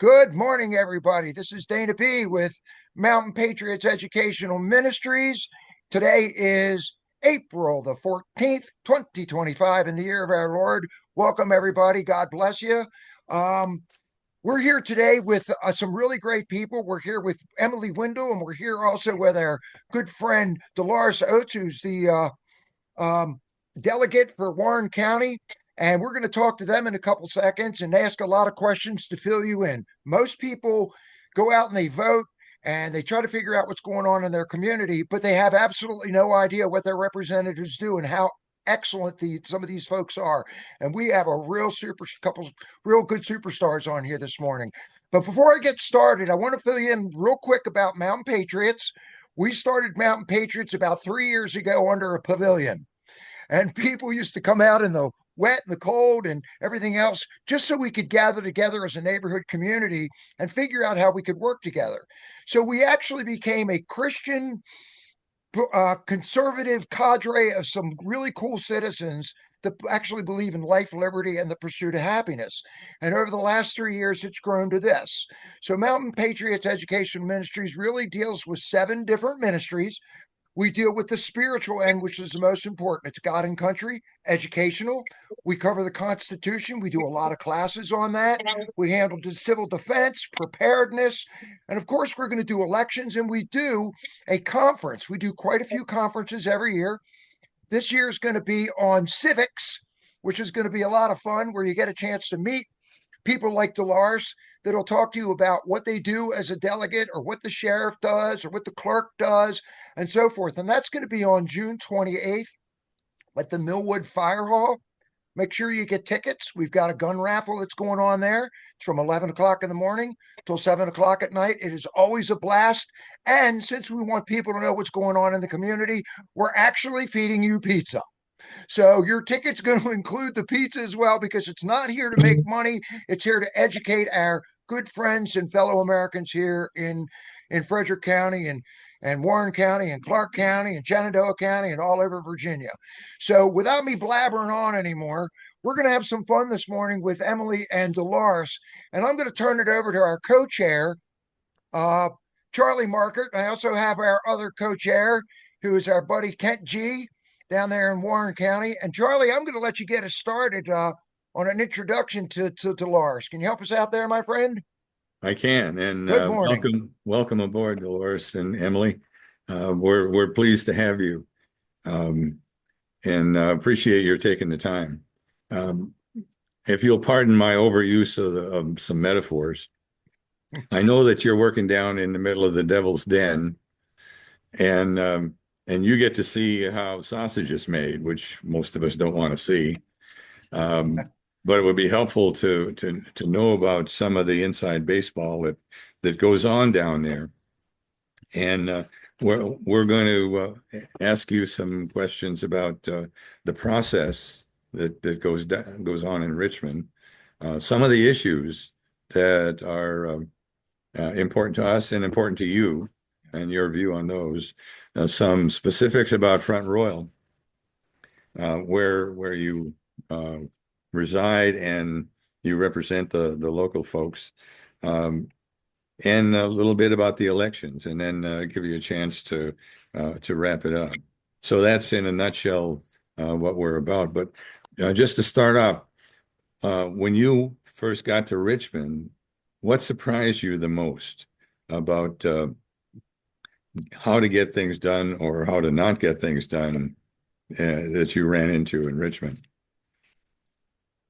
Good morning, everybody. This is Dana B. with Mountain Patriots Educational Ministries. Today is April the 14th, 2025, in the year of our Lord. Welcome, everybody. God bless you. We're here today with some really great people. We're here with Emily Windle, and we're here also with our good friend Delores Oates, who's the delegate for Warren County. And we're going to talk to them in a couple seconds and ask a lot of questions to fill you in. Most people go out and they vote and they try to figure out what's going on in their community, but they have absolutely no idea what their representatives do and how excellent some of these folks are. And we have a real real good superstars on here this morning. But before I get started, I want to fill you in real quick about Mountain Patriots. We started Mountain Patriots about 3 years ago under a pavilion. And people used to come out in the wet and the cold and everything else just so we could gather together as a neighborhood community and figure out how we could work together. So we actually became a Christian conservative cadre of some really cool citizens that actually believe in life, liberty, and the pursuit of happiness. And over the last 3 years, it's grown to this. So Mountain Patriots Education Ministries really deals with 7 different ministries. We deal with the spiritual end, which is the most important. It's God and country, educational. We cover the Constitution. We do a lot of classes on that. We handle the civil defense, preparedness. And of course, we're going to do elections, and we do a conference. We do quite a few conferences every year. This year is going to be on civics, which is going to be a lot of fun, where you get a chance to meet people like Delores that'll talk to you about what they do as a delegate or what the sheriff does or what the clerk does and so forth. And that's going to be on June 28th at the Millwood Fire Hall. Make sure you get tickets. We've got a gun raffle that's going on there. It's from 11 o'clock in the morning till 7 o'clock at night. It is always a blast. And since we want people to know what's going on in the community, we're actually feeding you pizza. So your ticket's going to include the pizza as well, because it's not here to make money. It's here to educate our good friends and fellow Americans here in Frederick County and Warren County and Clark County and Shenandoah County and all over Virginia. So without me blabbering on anymore, we're going to have some fun this morning with Emily and Delores. And I'm going to turn it over to our co-chair, Charlie Markert. I also have our other co-chair, who is our buddy Kent G. down there in Warren County. And Charlie, I'm going to let you get us started on an introduction to Delores. Can you help us out there, my friend? I can. And good morning. Welcome aboard, Delores and Emily. We're pleased to have you, and appreciate your taking the time. If you'll pardon my overuse of some metaphors, I know that you're working down in the middle of the devil's den, and you get to see how sausage is made, which most of us don't want to see. But it would be helpful to know about some of the inside baseball that goes on down there. And we're going to ask you some questions about the process that goes on in Richmond, some of the issues that are important to us and important to you, and your view on those. Some specifics about Front Royal, where you reside and you represent the local folks, and a little bit about the elections, and then give you a chance to wrap it up. So that's in a nutshell what we're about. But just to start off, when you first got to Richmond, what surprised you the most about how to get things done or how to not get things done that you ran into in Richmond?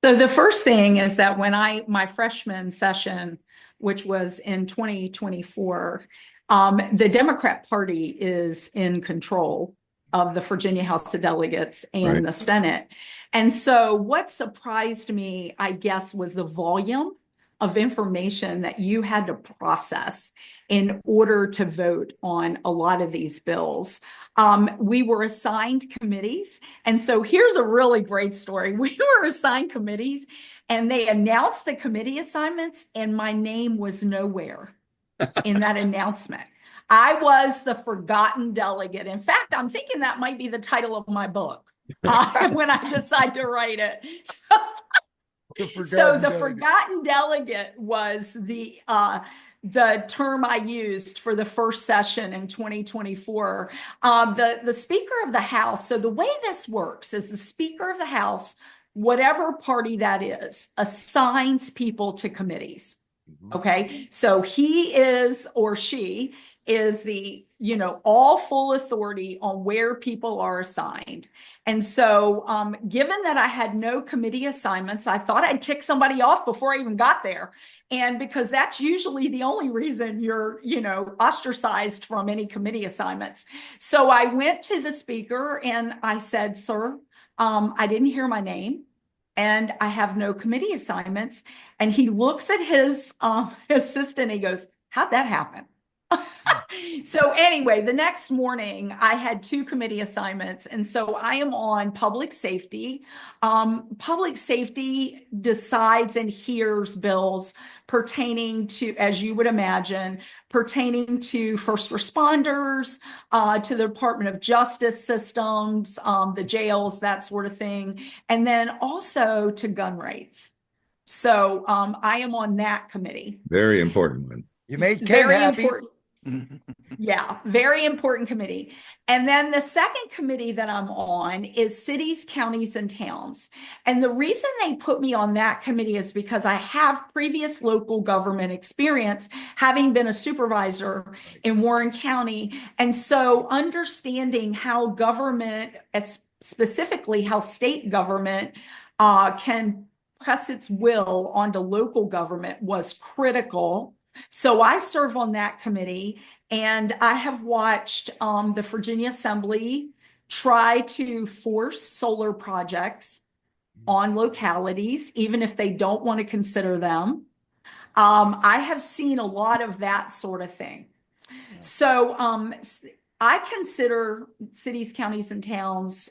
So the first thing is that when my freshman session, which was in 2024, the Democrat Party is in control of the Virginia House of Delegates and the Senate. And so what surprised me, I guess, was the volume of information that you had to process in order to vote on a lot of these bills. We were assigned committees. And so here's a really great story. We were assigned committees, and they announced the committee assignments, and my name was nowhere in that announcement. I was the forgotten delegate. In fact, I'm thinking that might be the title of my book when I decide to write it. So Forgotten the delegate. forgotten delegate was the term I used for the first session in 2024. The Speaker of the House. So the way this works is the Speaker of the House, whatever party that is, assigns people to committees. Okay, so he is or she is the, all full authority on where people are assigned. And so, given that I had no committee assignments, I thought I'd tick somebody off before I even got there. And because that's usually the only reason you're, ostracized from any committee assignments. So I went to the speaker and I said, sir, I didn't hear my name and I have no committee assignments. And he looks at his assistant and he goes, how'd that happen? So anyway, the next morning I had 2 committee assignments. And so I am on public safety. Public safety decides and hears bills pertaining to, as you would imagine, pertaining to first responders, to the Department of Justice systems, the jails, that sort of thing. And then also to gun rates. So I am on that committee. Very important one. You made Ken Very happy. important. Yeah, very important committee. And then the second committee that I'm on is cities, counties, and towns. And the reason they put me on that committee is because I have previous local government experience, having been a supervisor in Warren County. And so understanding how government, specifically how state government, can press its will onto local government was critical. So I serve on that committee, and I have watched the Virginia Assembly try to force solar projects on localities, even if they don't want to consider them. I have seen a lot of that sort of thing. So I consider cities, counties, and towns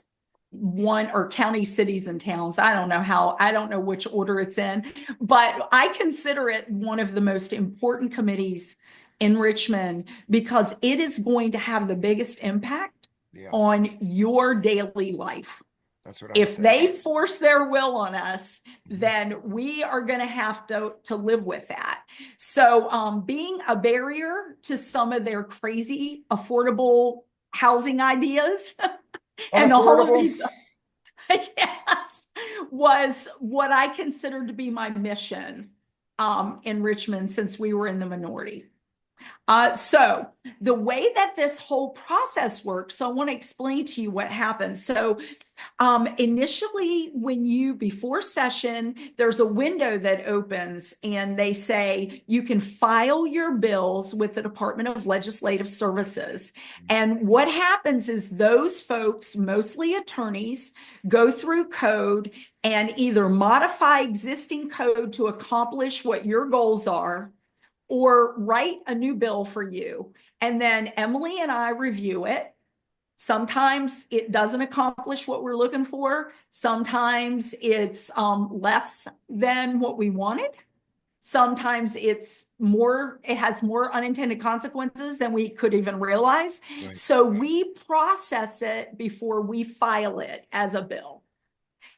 county, cities, and towns. I don't know which order it's in, but I consider it one of the most important committees in Richmond because it is going to have the biggest impact on your daily life. That's what if they force their will on us, then we are going to have to live with that. So being a barrier to some of their crazy affordable housing ideas and all of these, yes, was what I considered to be my mission in Richmond since we were in the minority. So the way that this whole process works, so I want to explain to you what happens. So initially, before session, there's a window that opens and they say you can file your bills with the Department of Legislative Services. And what happens is those folks, mostly attorneys, go through code and either modify existing code to accomplish what your goals are, or write a new bill for you. And then Emily and I review it. Sometimes it doesn't accomplish what we're looking for. Sometimes it's less than what we wanted. Sometimes it has more unintended consequences than we could even realize. Right. So we process it before we file it as a bill.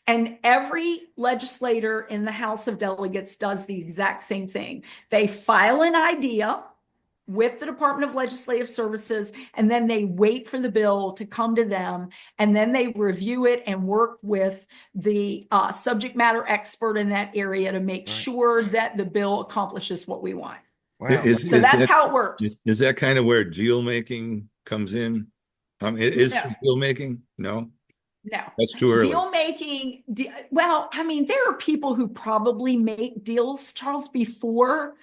And every legislator in the House of Delegates does the exact same thing. They file an idea with the Department of Legislative Services, and then they wait for the bill to come to them, and then they review it and work with the subject matter expert in that area to make sure that the bill accomplishes what we want. Wow. So that's how it works. Is that kind of where deal making comes in? Deal making? No. No, that's too early. Deal making. Well, I mean, there are people who probably make deals, Charles, before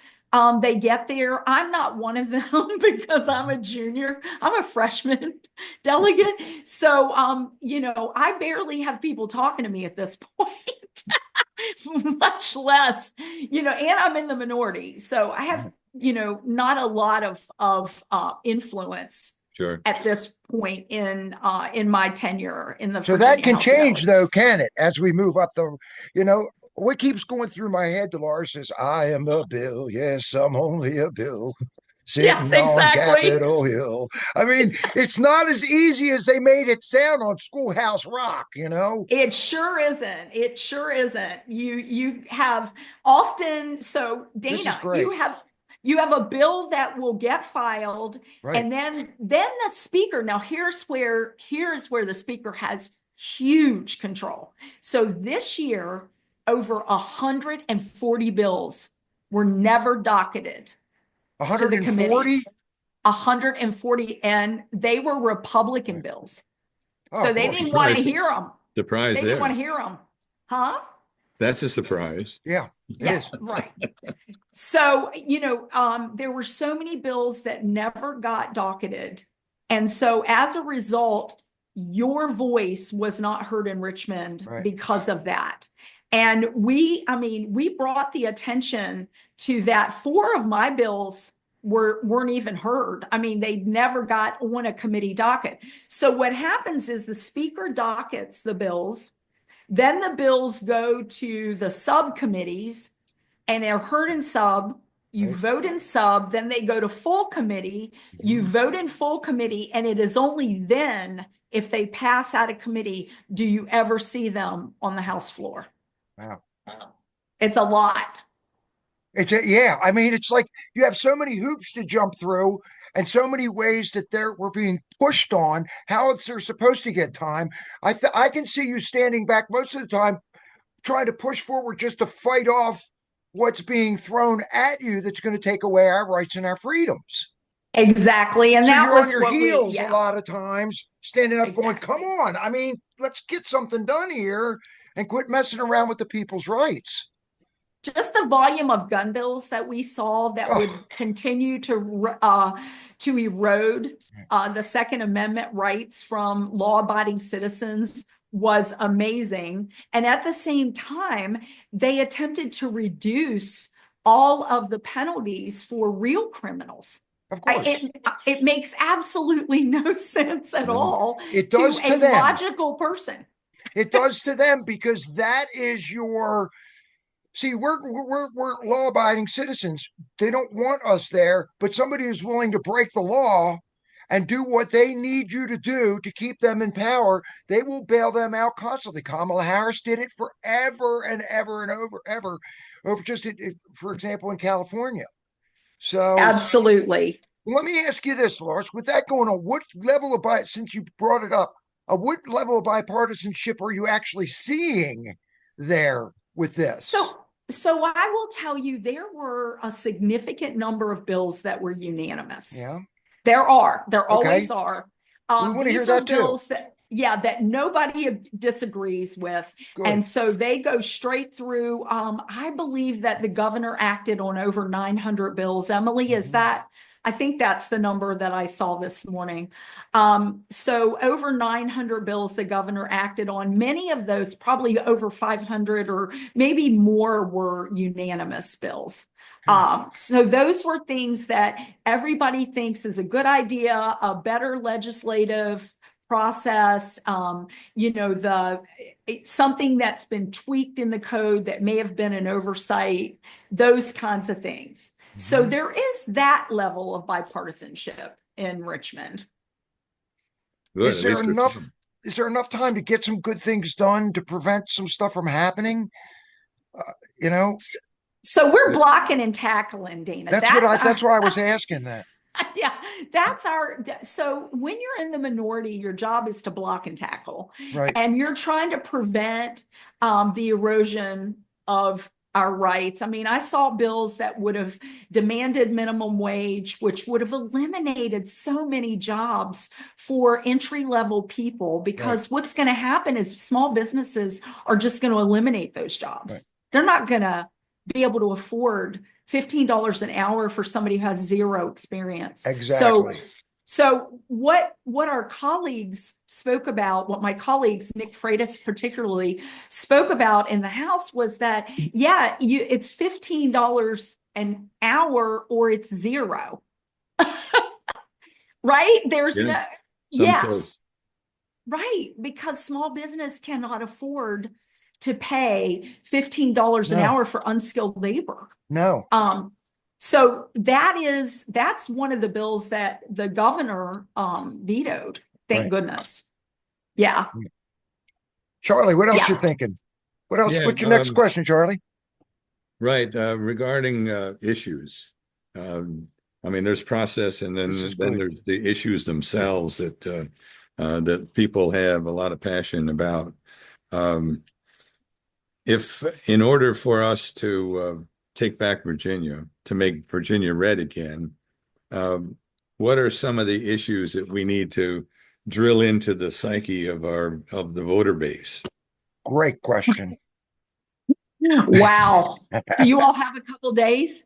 they get there. I'm not one of them because I'm a junior. I'm a freshman delegate. So, I barely have people talking to me at this point, much less, and I'm in the minority. So I have, not a lot of influence. Sure. At this point in my tenure in the so Virginia that can House change though, can it? As we move up what keeps going through my head, Delores, is I am a bill. Yes, I'm only a bill. Yes, sitting on exactly. Capitol Hill. I mean, it's not as easy as they made it sound on Schoolhouse Rock, you know? It sure isn't. It sure isn't. You have often, so This is Dana, great, you have a bill that will get filed, right? and then the speaker. Now here's where the speaker has huge control. So this year, over 140 bills were never docketed to the 140? committees. 140, and they were Republican bills. Oh, So of they course. didn't want to Surprise. hear them. Surprise They didn't want to there. hear them. Huh? That's a surprise. Yeah, it Yeah, is. right. So, there were so many bills that never got docketed. And so as a result, your voice was not heard in Richmond Right. because of that. And we brought the attention to that. 4 of my bills weren't even heard. I mean, they never got on a committee docket. So what happens is the speaker dockets the bills, then the bills go to the subcommittees and they're heard in sub. You Right. vote in sub, then they go to full committee. You Mhm. vote in full committee, and it is only then, if they pass out of committee, do you ever see them on the House floor. Wow. It's a lot. Yeah. I mean, it's like you have so many hoops to jump through and so many ways that we're being pushed on how they're supposed to get time. I can see you standing back most of the time trying to push forward just to fight off what's being thrown at you that's going to take away our rights and our freedoms. Exactly. And So that you're on was your what heels a lot of times, standing up going, come Exactly. on. I mean, let's get something done here and quit messing around with the people's rights. Just the volume of gun bills that we saw that would Oh, continue to erode the Second Amendment rights from law-abiding citizens was amazing. And at the same time, they attempted to reduce all of the penalties for real criminals. of course. It makes absolutely no sense at No. all It to does to a them. logical person. It does to them because that is your. See, we're law-abiding citizens. They don't want us there, but somebody who's willing to break the law and do what they need you to do to keep them in power, they will bail them out constantly. Kamala Harris did it forever and ever and over just for example, in California. So Absolutely. let me ask you this, Lars. With that going on, what level of since you brought it up, what level of bipartisanship are you actually seeing there with this? So I will tell you, there were a significant number of bills that were unanimous. Yeah. There Okay. always are. We want to hear These are that too. bills that nobody disagrees with. Good. And so they go straight through. I believe that the governor acted on over 900 bills. Emily, is that? I think that's the number that I saw this morning. So over 900 bills the governor acted on. Many of those, probably over 500 or maybe more, were unanimous bills. So those were things that everybody thinks is a good idea, a better legislative process, something that's been tweaked in the code that may have been an oversight, those kinds of things. So there is that level of bipartisanship in Richmond. Good. Is there enough time to get some good things done to prevent some stuff from happening? You know, So we're blocking and tackling, Dana. that's why I was asking that. Yeah, so when you're in the minority, your job is to block and tackle. Right. And you're trying to prevent the erosion of our rights. I mean, I saw bills that would have demanded minimum wage, which would have eliminated so many jobs for entry-level people, because what's going to happen is small businesses are just going to eliminate those jobs. Right. They're not going to be able to afford $15 an hour for somebody who has zero experience. Exactly. So what our colleagues spoke about, what my colleagues, Nick Freitas particularly, spoke about in the House was that, it's $15 an hour or it's zero. Right? There's yes. Right. Because small business cannot afford to pay $15 an hour for unskilled labor. No. So that's one of the bills that the governor vetoed. Thank goodness. Yeah. Charlie, what else Yeah. you thinking? What else? Yeah, What's your next question, Charlie? right. Regarding issues, I mean, there's process, and then This is then good. there's the issues themselves that people have a lot of passion about. If in order for us to take back Virginia, to make Virginia red again, what are some of the issues that we need to drill into the psyche of the voter base? Great question. Wow. Do you all have a couple days?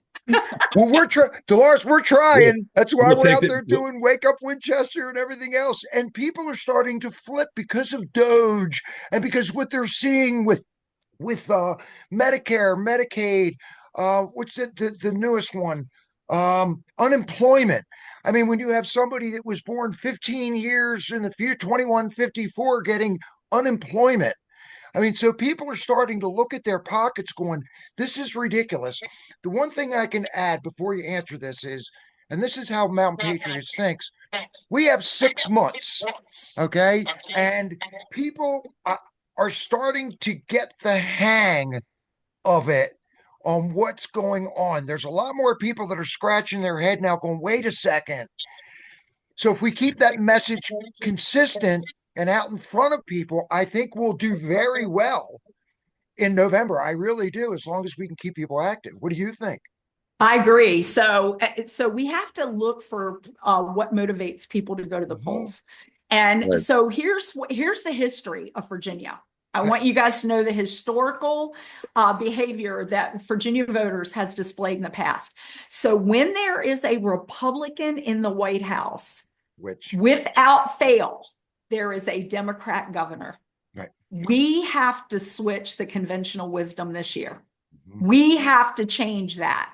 Well, Delores, we're trying. That's why We'll we're take out there doing Wake Up Winchester and everything else. And people are starting to flip because of Doge and because what they're seeing with Medicare, Medicaid, what's the newest one? Unemployment. I mean, when you have somebody that was born 15 years in the future, 2154, getting unemployment. I mean, so people are starting to look at their pockets going, this is ridiculous. The one thing I can add before you answer this is, and this is how Mountain Patriots thinks, we have 6 months, okay? And people are starting to get the hang of it on what's going on. There's a lot more people that are scratching their head now going, wait a second. So if we keep that message consistent and out in front of people, I think we'll do very well in November. I really do, as long as we can keep people active. What do you think? I agree. So we have to look for what motivates people to go to the polls. And Right. so here's the history of Virginia. I want you guys to know the historical behavior that Virginia voters has displayed in the past. So when there is a Republican in the White House, Which without fail, there is a Democrat governor. Right. We have to switch the conventional wisdom this year. We have to change that.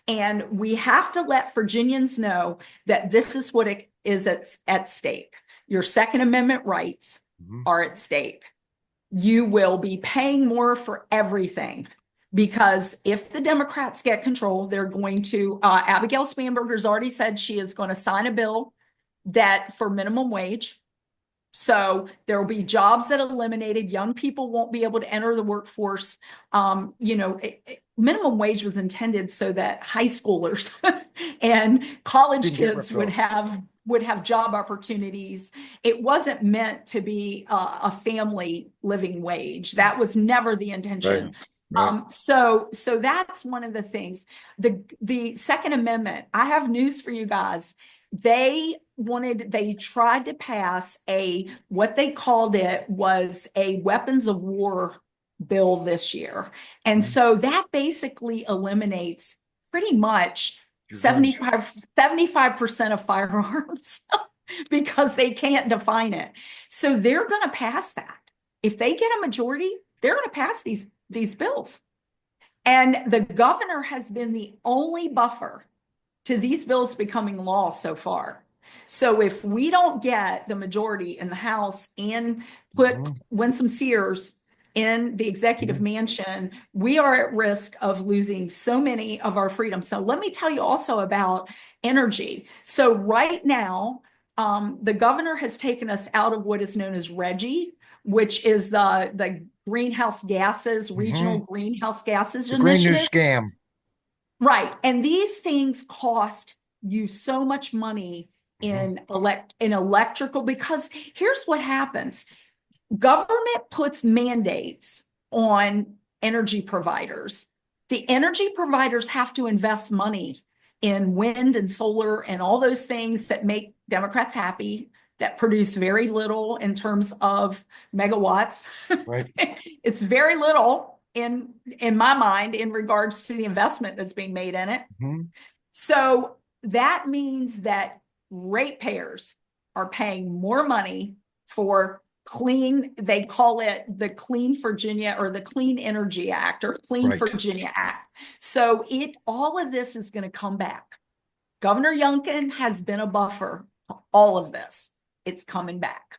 And we have to let Virginians know that this is what it is at stake. Your Second Amendment rights are at stake. You will be paying more for everything because if the Democrats get control, they're going to, Abigail Spanberger's already said she is going to sign a bill that for minimum wage. So there will be jobs that are eliminated. Young people won't be able to enter the workforce. Minimum wage was intended so that high schoolers and college kids would have job opportunities. It wasn't meant to be a family living wage. That was never the intention. Right. So that's one of the things. The Second Amendment, I have news for you guys. They tried to pass what they called it was a weapons of war bill this year. And so that basically eliminates pretty much 75% of firearms because they can't define it. So they're going to pass that. If they get a majority, they're going to pass these bills. And the governor has been the only buffer to these bills becoming law so far. So if we don't get the majority in the House and put Winsome Sears in the executive mansion, we are at risk of losing so many of our freedoms. So let me tell you also about energy. So right now, the governor has taken us out of what is known as RGGI, which is the greenhouse gases, regional greenhouse gases the Green New initiative. Scam. Right. And these things cost you so much money in electrical, because here's what happens. Government puts mandates on energy providers. The energy providers have to invest money in wind and solar and all those things that make Democrats happy, that produce very little in terms of megawatts. Right. It's very little in my mind in regards to the investment that's being made in it. So that means that ratepayers are paying more money for clean, they call it the Clean Virginia or the Clean Energy Act or Clean Virginia Act. So all of this is going to come back. Governor Youngkin has been a buffer for all of this. It's coming back.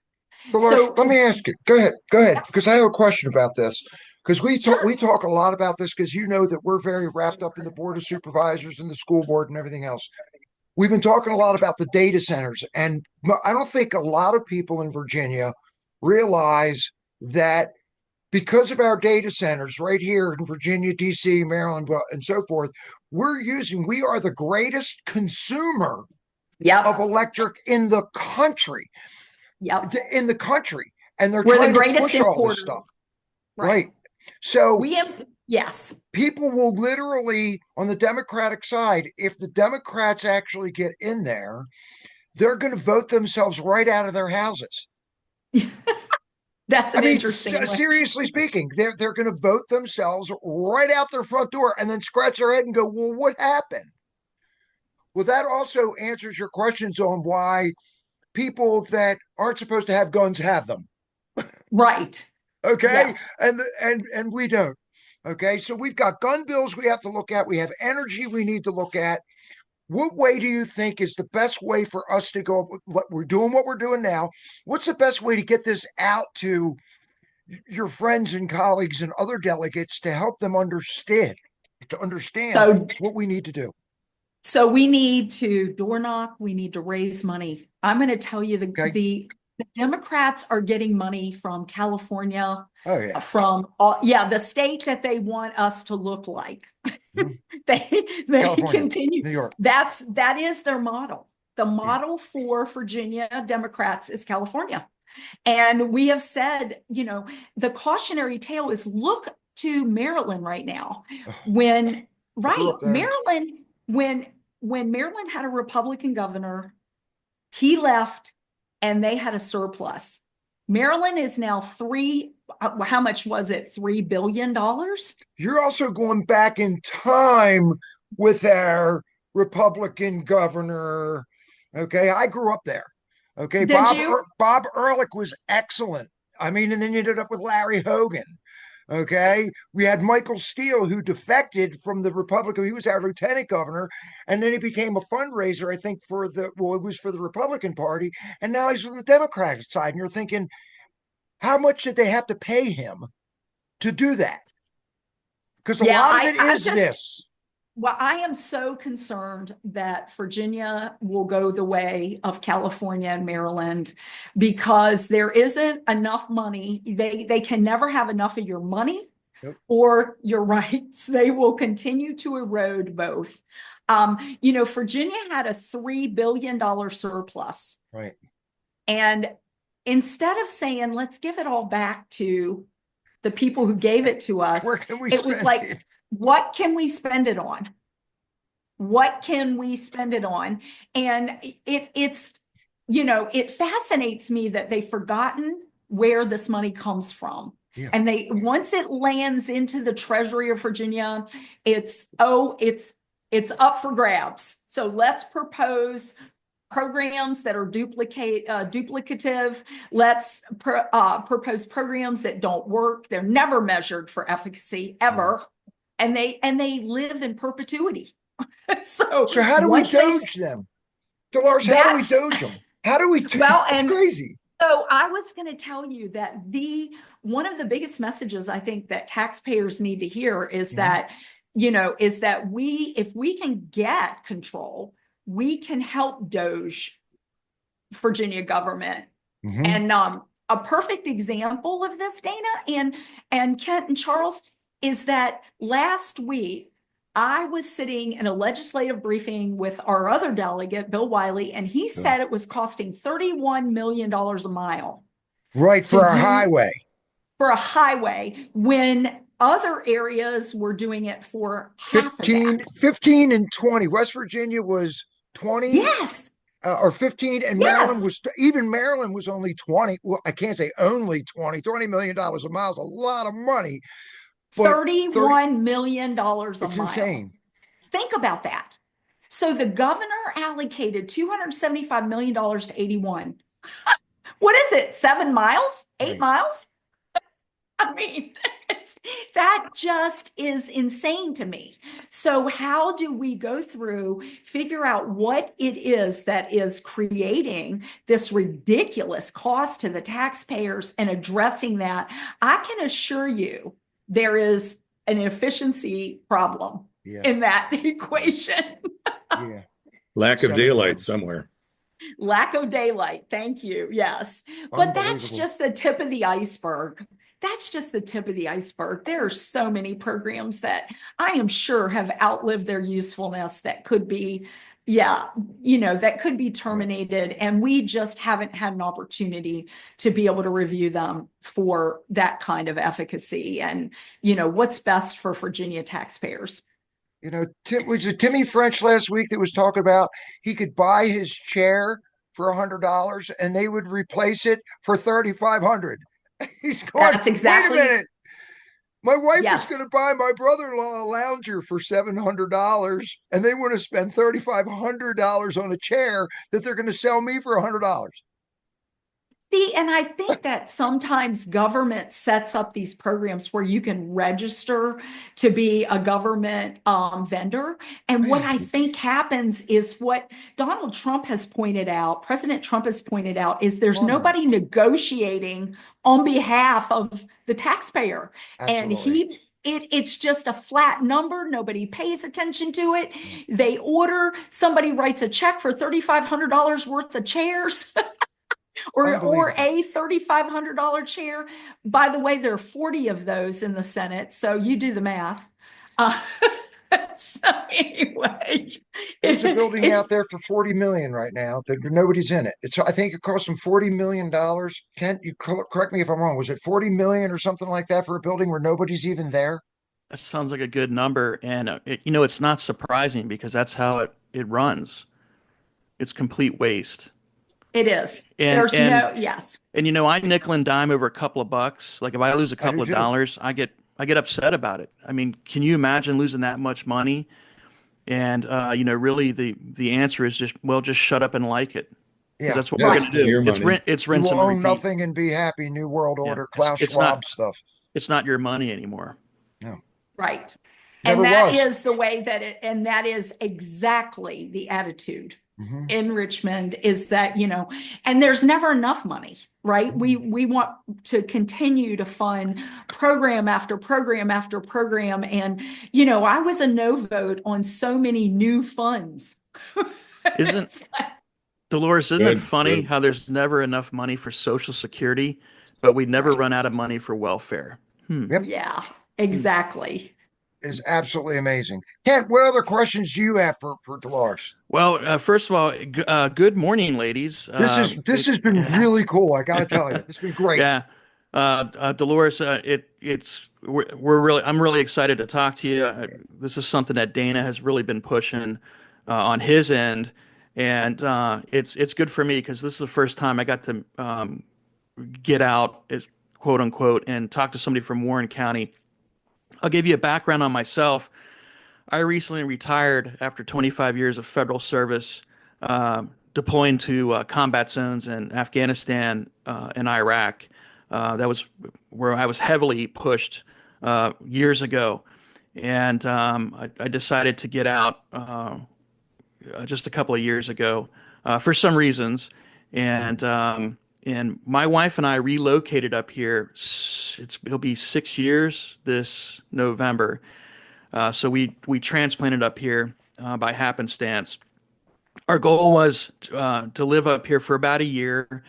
Dolores, let me ask you. Go ahead, because I have a question about this. Because we talk a lot about this because you know that we're very wrapped up in the board of supervisors and the school board and everything else. We've been talking a lot about the data centers, and I don't think a lot of people in Virginia realize that because of our data centers right here in Virginia, DC, Maryland, and so forth, we are the greatest consumer of electric in the country. In the country, and they're trying to push all this stuff. Right. So yes, people will literally, on the Democratic side, if the Democrats actually get in there, they're going to vote themselves right out of their houses. That's interesting. Seriously speaking, they're going to vote themselves right out their front door and then scratch their head and go, well, what happened? Well, that also answers your questions on why people that aren't supposed to have guns have them. Right. Okay. Yes. And we don't. Okay. So we've got gun bills we have to look at. We have energy we need to look at. What way do you think is the best way for us to go? We're doing what we're doing now. What's the best way to get this out to your friends and colleagues and other delegates to help them understand what we need to do? So we need to door knock. We need to raise money. I'm going to tell you the Democrats are getting money from California. Oh yeah. From the state that they want us to look like. Mm-hmm. they continue. New York. That is their model. The model for Virginia Democrats is California. And we have said, the cautionary tale is look to Maryland right now. Maryland, when Maryland had a Republican governor, he left and they had a surplus. Maryland is now how much was it? $3 billion? You're also going back in time with our Republican governor. Okay. I grew up there. Okay. Bob Ehrlich was excellent. I mean, and then you ended up with Larry Hogan. Okay. We had Michael Steele, who defected from the Republican. He was our lieutenant governor. And then he became a fundraiser, I think, it was for the Republican Party. And now he's on the Democratic side. And you're thinking, how much did they have to pay him to do that? Because a lot of it is this. Well, I am so concerned that Virginia will go the way of California and Maryland because there isn't enough money. They can never have enough of your money or your rights. They will continue to erode both. Virginia had a $3 billion surplus. Right. And instead of saying, let's give it all back to the people who gave it to us, it was like, what can we spend it on? What can we spend it on? And it fascinates me that they've forgotten where this money comes from. Yeah. And once it lands into the Treasury of Virginia, it's up for grabs. So let's propose programs that are duplicative. Let's propose programs that don't work. They're never measured for efficacy ever, and they live in perpetuity. So how do we doge them, Dolores? How do we doge them? How do we? It's crazy. So I was going to tell you that one of the biggest messages I think that taxpayers need to hear is that if we can get control, we can help doge Virginia government. Mm-hmm. And a perfect example of this, Dana and Kent and Charles, is that last week I was sitting in a legislative briefing with our other delegate, Bill Wiley, and he said it was costing $31 million a mile. Right, for a highway. For a highway, when other areas were doing it for 15 and 20. West Virginia was 20. Yes. Or 15, and Maryland was only 20. Well, I can't say only $20 million a mile is a lot of money. $31 million a mile. It's insane. Think about that. So the governor allocated $275 million to 81. What is it? 7 miles? 8 miles? I mean, That just is insane to me. So how do we go through, figure out what it is that is creating this ridiculous cost to the taxpayers and addressing that? I can assure you there is an efficiency problem in that equation. Yeah. Lack of daylight somewhere. Lack of daylight. Thank you. Yes. But that's just the tip of the iceberg. That's just the tip of the iceberg. There are so many programs that I am sure have outlived their usefulness that could be, that could be terminated. And we just haven't had an opportunity to be able to review them for that kind of efficacy and, what's best for Virginia taxpayers. Was it Timmy French last week that was talking about he could buy his chair for $100 and they would replace it for $3,500. He's going, That's exactly. Wait a minute. My wife was going to buy my brother-in-law a lounger for $700 and they want to spend $3,500 on a chair that they're going to sell me for $100. See, and I think that sometimes government sets up these programs where you can register to be a government vendor. And what I think happens is what Donald Trump has pointed out, President Trump has pointed out, is there's nobody negotiating on behalf of the taxpayer. Absolutely. And it's just a flat number. Nobody pays attention to it. They order, somebody writes a check for $3,500 worth of chairs. or a $3,500 chair. By the way, there are 40 of those in the Senate, so you do the math. So anyway, there's a building out there for $40 million right now that nobody's in it. I think it cost them $40 million. Kent, you correct me if I'm wrong. Was it $40 million or something like that for a building where nobody's even there? That sounds like a good number, and it's not surprising because that's how it runs. It's complete waste. It is. And yes. And I nickel and dime over a couple of bucks. Like if I lose a couple of dollars, I get upset about it. I mean, can you imagine losing that much money? And really the answer is just shut up and like it. Yeah, that's what we're going to do. It's rinse you and will own repeat. nothing and be happy. New World Order, Klaus Schwab stuff. It's not your money anymore. No. Right. Never and that was. is the way and that is exactly the attitude in Richmond is that, and there's never enough money, right? We want to continue to fund program after program after program. And, I was a no vote on so many new funds. Dolores, isn't it funny how there's never enough money for Social Security, but we never run out of money for welfare? Yep. Yeah, exactly. Is absolutely amazing. Kent, what other questions do you have for Dolores? Well, first of all, good morning, ladies. This has been really cool. I got to tell you, it's been great. Yeah, Dolores, I'm really excited to talk to you. This is something that Dana has really been pushing on his end, and it's good for me because this is the first time I got to get out, quote unquote, and talk to somebody from Warren County. I'll give you a background on myself. I recently retired after 25 years of federal service, deploying to combat zones in Afghanistan and Iraq. That was where I was heavily pushed years ago. And I decided to get out just a couple of years ago for some reasons. And my wife and I relocated up here. It'll be 6 years this November. So we transplanted up here by happenstance. Our goal was to live up here for about a year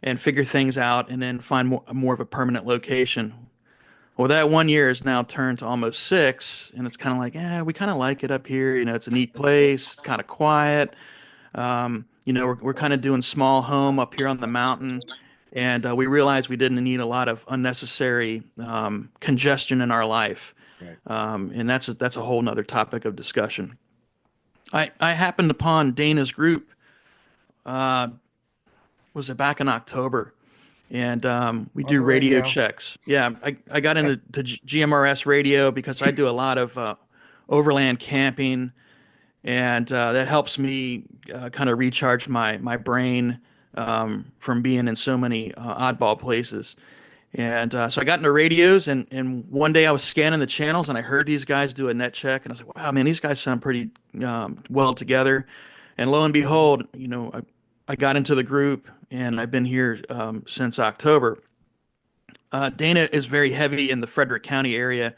and figure things out and then find more of a permanent location. Well, that 1 year has now turned to almost 6, and it's kind of like, we kind of like it up here. It's a neat place. It's kind of quiet. We're kind of doing small home up here on the mountain, and we realized we didn't need a lot of unnecessary congestion in our life. Right. And that's a whole nother topic of discussion. I happened upon Dana's group, was it back in October? And we do radio checks. Yeah, I got into GMRS radio because I do a lot of overland camping, and that helps me kind of recharge my brain from being in so many oddball places. And so I got into radios, and one day I was scanning the channels, and I heard these guys do a net check, and I was like, wow, man, these guys sound pretty well together. And lo and behold, I got into the group, and I've been here since October. Dana is very heavy in the Frederick County area,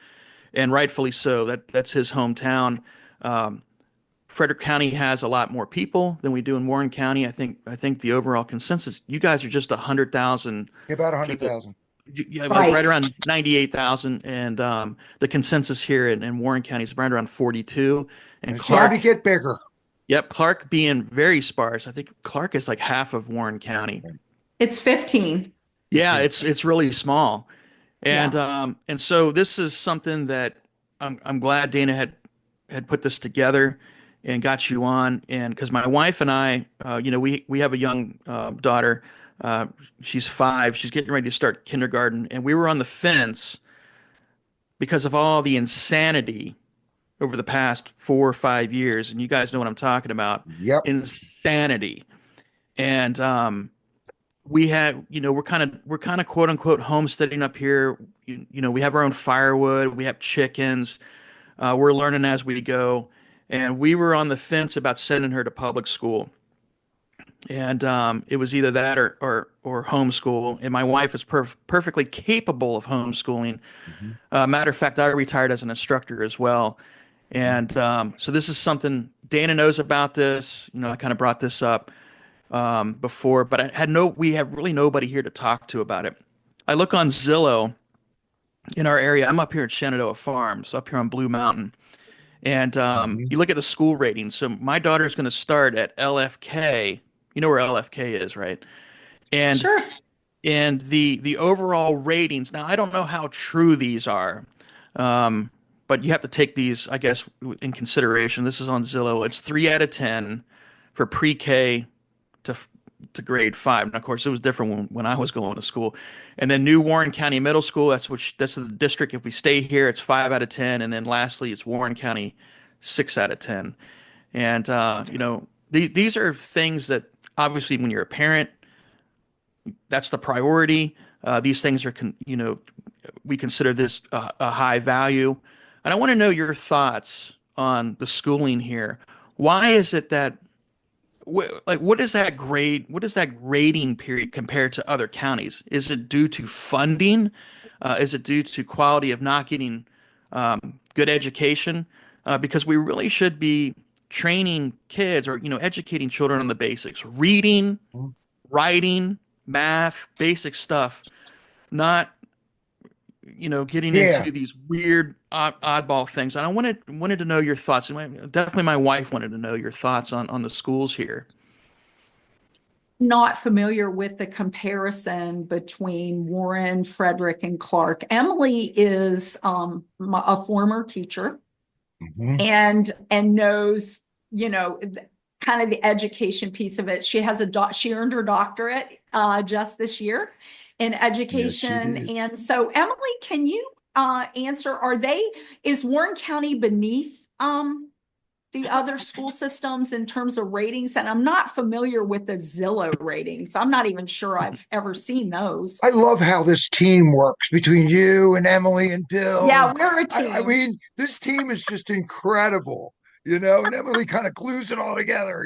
and rightfully so. That's his hometown. Um, Frederick County has a lot more people than we do in Warren County. I think the overall consensus, you guys are just 100,000 About people. 100,000. Yeah, like Right. right around 98,000, and the consensus here in Warren County is right around 42. And It's starting Clark, to get bigger. yep, Clark being very sparse. I think Clark is like half of Warren County. It's 15. Yeah, Yeah. it's really small. And Yeah. so this is something that I'm glad Dana had put this together and got you on. And because my wife and I, we have a young daughter. Uh, she's 5. She's getting ready to start kindergarten, and we were on the fence because of all the insanity over the past 4 or 5 years. And you guys know what I'm talking about. Yep. Insanity. And we had, we're kind of quote unquote homesteading up here. We have our own firewood, we have chickens. We're learning as we go, and we were on the fence about sending her to public school. And it was either that or homeschool. And my wife is perfectly capable of homeschooling. Mhm. Matter of fact, I retired as an instructor as well. And so this is something Dana knows about this. I kind of brought this up before, but we have really nobody here to talk to about it. I look on Zillow in our area. I'm up here at Shenandoah Farms, up here on Blue Mountain, and Mhm. you look at the school ratings. So my daughter is going to start at LFK. You know where LFK is, right? And Sure. the overall ratings. Now I don't know how true these are, but you have to take these, I guess, in consideration. This is on Zillow. It's 3 out of 10 for pre-K to grade 5. And of course, it was different when I was going to school. And then New Warren County Middle School, that's the district. If we stay here, it's 5 out of 10. And then lastly, it's Warren County, 6 out of 10. And these are things that obviously, when you're a parent, that's the priority. These things are, we consider this a high value. And I want to know your thoughts on the schooling here. Why is it that what is that grade? What is that grading period compared to other counties? Is it due to funding? Is it due to quality of not getting good education? Because we really should be training kids, or educating children on the basics: reading, Mhm. writing, math, basic stuff. Not getting Yeah. into these weird oddball things. And I wanted to know your thoughts. And definitely, my wife wanted to know your thoughts on the schools here. Not familiar with the comparison between Warren, Frederick, and Clark. Emily is a former teacher Mhm. and knows, kind of the education piece of it. She has she earned her doctorate just this year in Yes, she education. did. And so, Emily, can you answer, is Warren County beneath the other school systems in terms of ratings? And I'm not familiar with the Zillow ratings. I'm not even sure I've ever seen those. I love how this team works between you and Emily and Bill. Yeah, And we're a I team. mean, this team is just incredible, and Emily kind of glues it all together.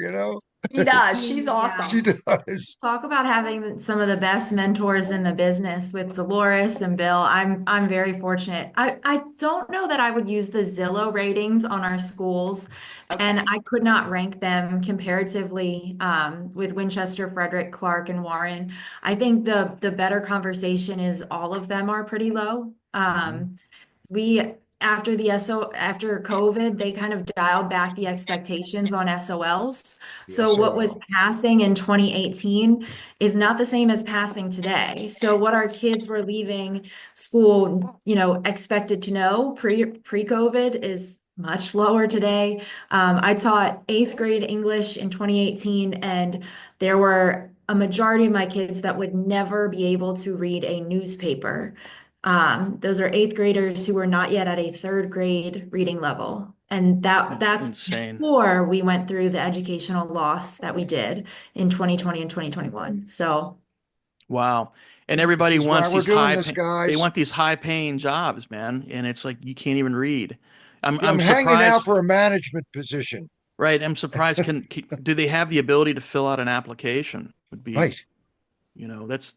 She does. She's She awesome. does. Talk about having some of the best mentors in the business with Delores and Bill. I'm very fortunate. I don't know that I would use the Zillow ratings on our schools, and I could not rank them comparatively with Winchester, Frederick, Clark, and Warren. I think the better conversation is all of them are pretty low. We after COVID, they kind of dialed back the expectations on SOLs. So what was SOL. passing in 2018 is not the same as passing today. So what our kids were leaving school, expected to know pre-COVID is much lower today. I taught 8th grade English in 2018, and there were a majority of my kids that would never be able to read a newspaper. Those are 8th graders who were not yet at a 3rd grade reading level. And that's insane. before we went through the educational loss that we did in 2020 and 2021. So Wow. And This everybody is why wants we're these doing this, they guys. want these high paying jobs, man. And it's like you can't even read. I'm Yeah, I'm I'm hanging out surprised, for a management position. right? I'm surprised do they have the ability to fill out an application? Would be, Right.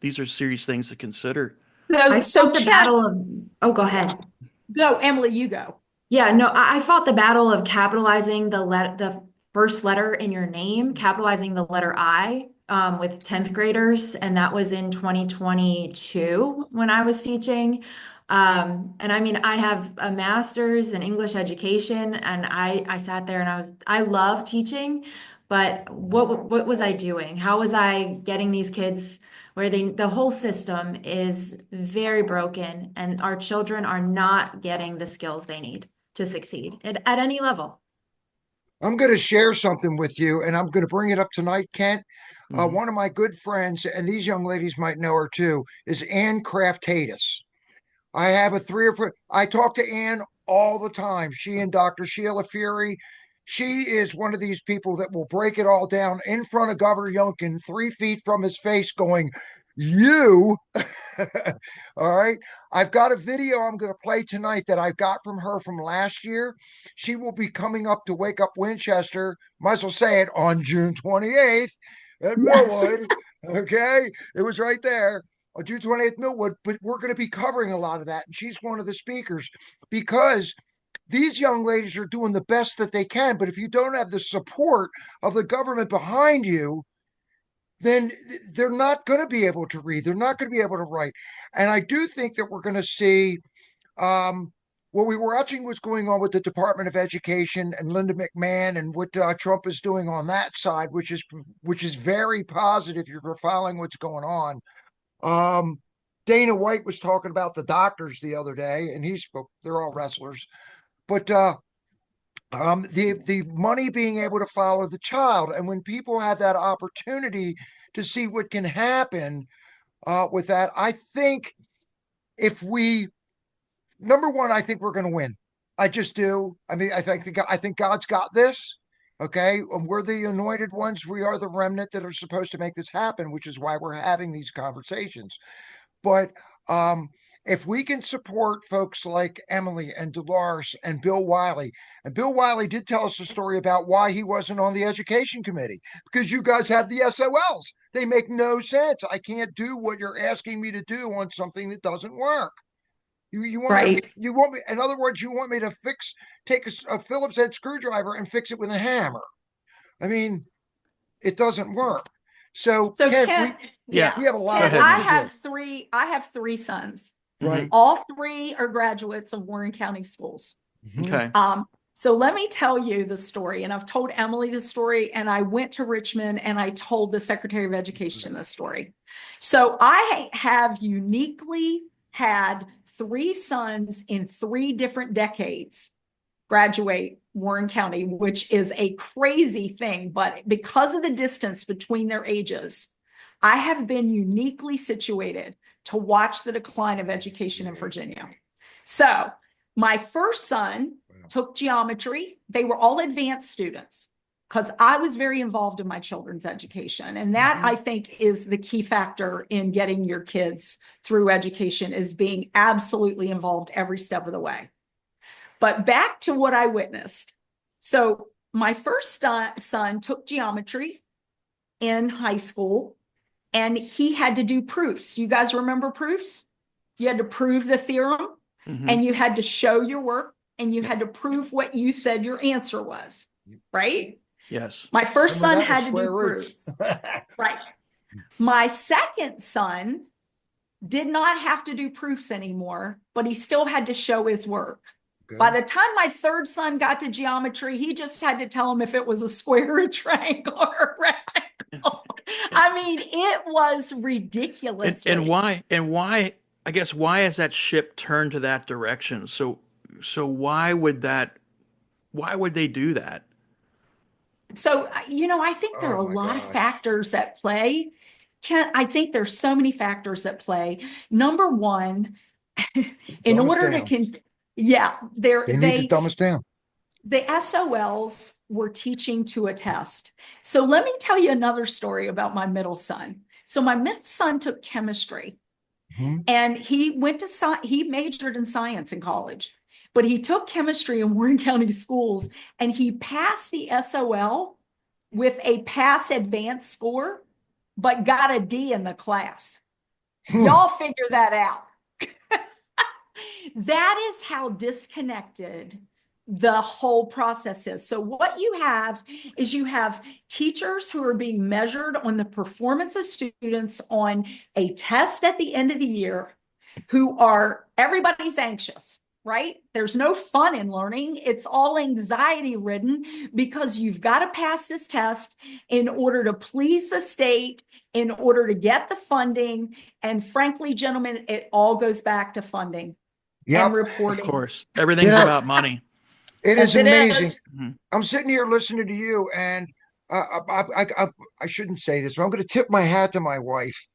these are serious things to consider. I So fought the Ken, battle of, oh, go ahead. go, Emily, you go. Yeah, no, I fought the battle of capitalizing the first letter in your name, capitalizing the letter I, with 10th graders, and that was in 2022 when I was teaching. And I mean, I have a master's in English education, and I sat there and I love teaching, but what was I doing? How was I getting these kids where the whole system is very broken, and our children are not getting the skills they need to succeed at any level? I'm going to share something with you, and I'm going to bring it up tonight, Kent. Mhm. One of my good friends, and these young ladies might know her too, is Ann Craftatus. I have a three or four. I talk to Ann all the time. She and Dr. Sheila Fury. She is one of these people that will break it all down in front of Governor Youngkin, 3 feet from his face, going, "You." All right. I've got a video I'm going to play tonight that I got from her from last year. She will be coming up to Wake Up Winchester. Might as well say it on June 28th at Yes. Millwood. Okay. It was right there on June 28th, Millwood, but we're going to be covering a lot of that. And she's one of the speakers because these young ladies are doing the best that they can. But if you don't have the support of the government behind you, then they're not going to be able to read. They're not going to be able to write. And I do think that we're going to see what we were watching what's going on with the Department of Education and Linda McMahon and what Trump is doing on that side, which is very positive. You're following what's going on. Dana White was talking about the doctors the other day, and he spoke. They're all wrestlers, but the money being able to follow the child, and when people have that opportunity to see what can happen with that, I think if we number one, I think we're going to win. I just do. I mean, I think God's got this. Okay, we're the anointed ones. We are the remnant that are supposed to make this happen, which is why we're having these conversations. But if we can support folks like Emily and Delores and Bill Wiley, and Bill Wiley did tell us a story about why he wasn't on the education committee, because you guys have the SOLs. They make no sense. I can't do what you're asking me to do on something that doesn't work. You want me Right. to, you want me, in other words, you want me to take a Phillips head screwdriver and fix it with a hammer. I mean, it doesn't work. So So Ken, Ken, Yeah. we have a lot Ken, of work I have three sons. Right. All three are graduates of Warren County schools. Okay. So let me tell you the story, and I've told Emily the story, and I went to Richmond and I told the Secretary of Education the story. So I have uniquely had three sons in three different decades graduate Warren County, which is a crazy thing. But because of the distance between their ages, I have been uniquely situated to watch the decline of education in Virginia. So my first son took geometry. They were all advanced students because I was very involved in my children's education. And that, I think, is the key factor in getting your kids through education, is being absolutely involved every step of the way. But back to what I witnessed. So my first son took geometry in high school, and he had to do proofs. You guys remember proofs? You had to prove the theorem, and you had to show your work, and you had to prove what you said your answer was, right? Yes. My first son had to do square roots. proofs. Right. My second son did not have to do proofs anymore, but he still had to show his work. Good. By the time my third son got to geometry, he just had to tell him if it was a square, a triangle, or a rectangle. I mean, it was ridiculous. And why, I guess, why has that ship turned to that direction? So why would they do that? So, I think there are a lot of factors at play. I think there's so many factors at play. Number one, in order to they need to dumb us down. The SOLs were teaching to a test. So let me tell you another story about my middle son. So my middle son took chemistry, and he majored in science in college, but he took chemistry in Warren County schools, and he passed the SOL with a pass advanced score, but got a D in the class. Y'all figure that out. That is how disconnected the whole process is. So what you have is you have teachers who are being measured on the performance of students on a test at the end of the year, everybody's anxious, right? There's no fun in learning. It's all anxiety ridden because you've got to pass this test in order to please the state, in order to get the funding. And frankly, gentlemen, it all goes back to funding and reporting. Of course, everything's about money. It is amazing. Mhm. I'm sitting here listening to you, and I shouldn't say this, but I'm going to tip my hat to my wife.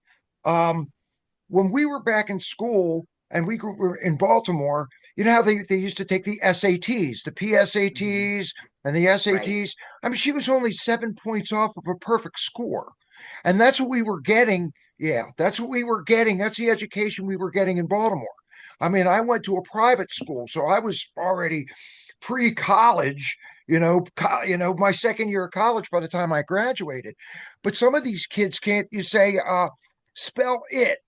When we were back in school and were in Baltimore, you know how they used to take the SATs, the PSATs, and the SATs. I mean, she was only 7 points off of a perfect score, and that's what we were getting. Yeah, that's what we were getting. That's the education we were getting in Baltimore. I mean, I went to a private school, so I was already pre-college, my second year of college by the time I graduated. But some of these kids can't, you say, spell it.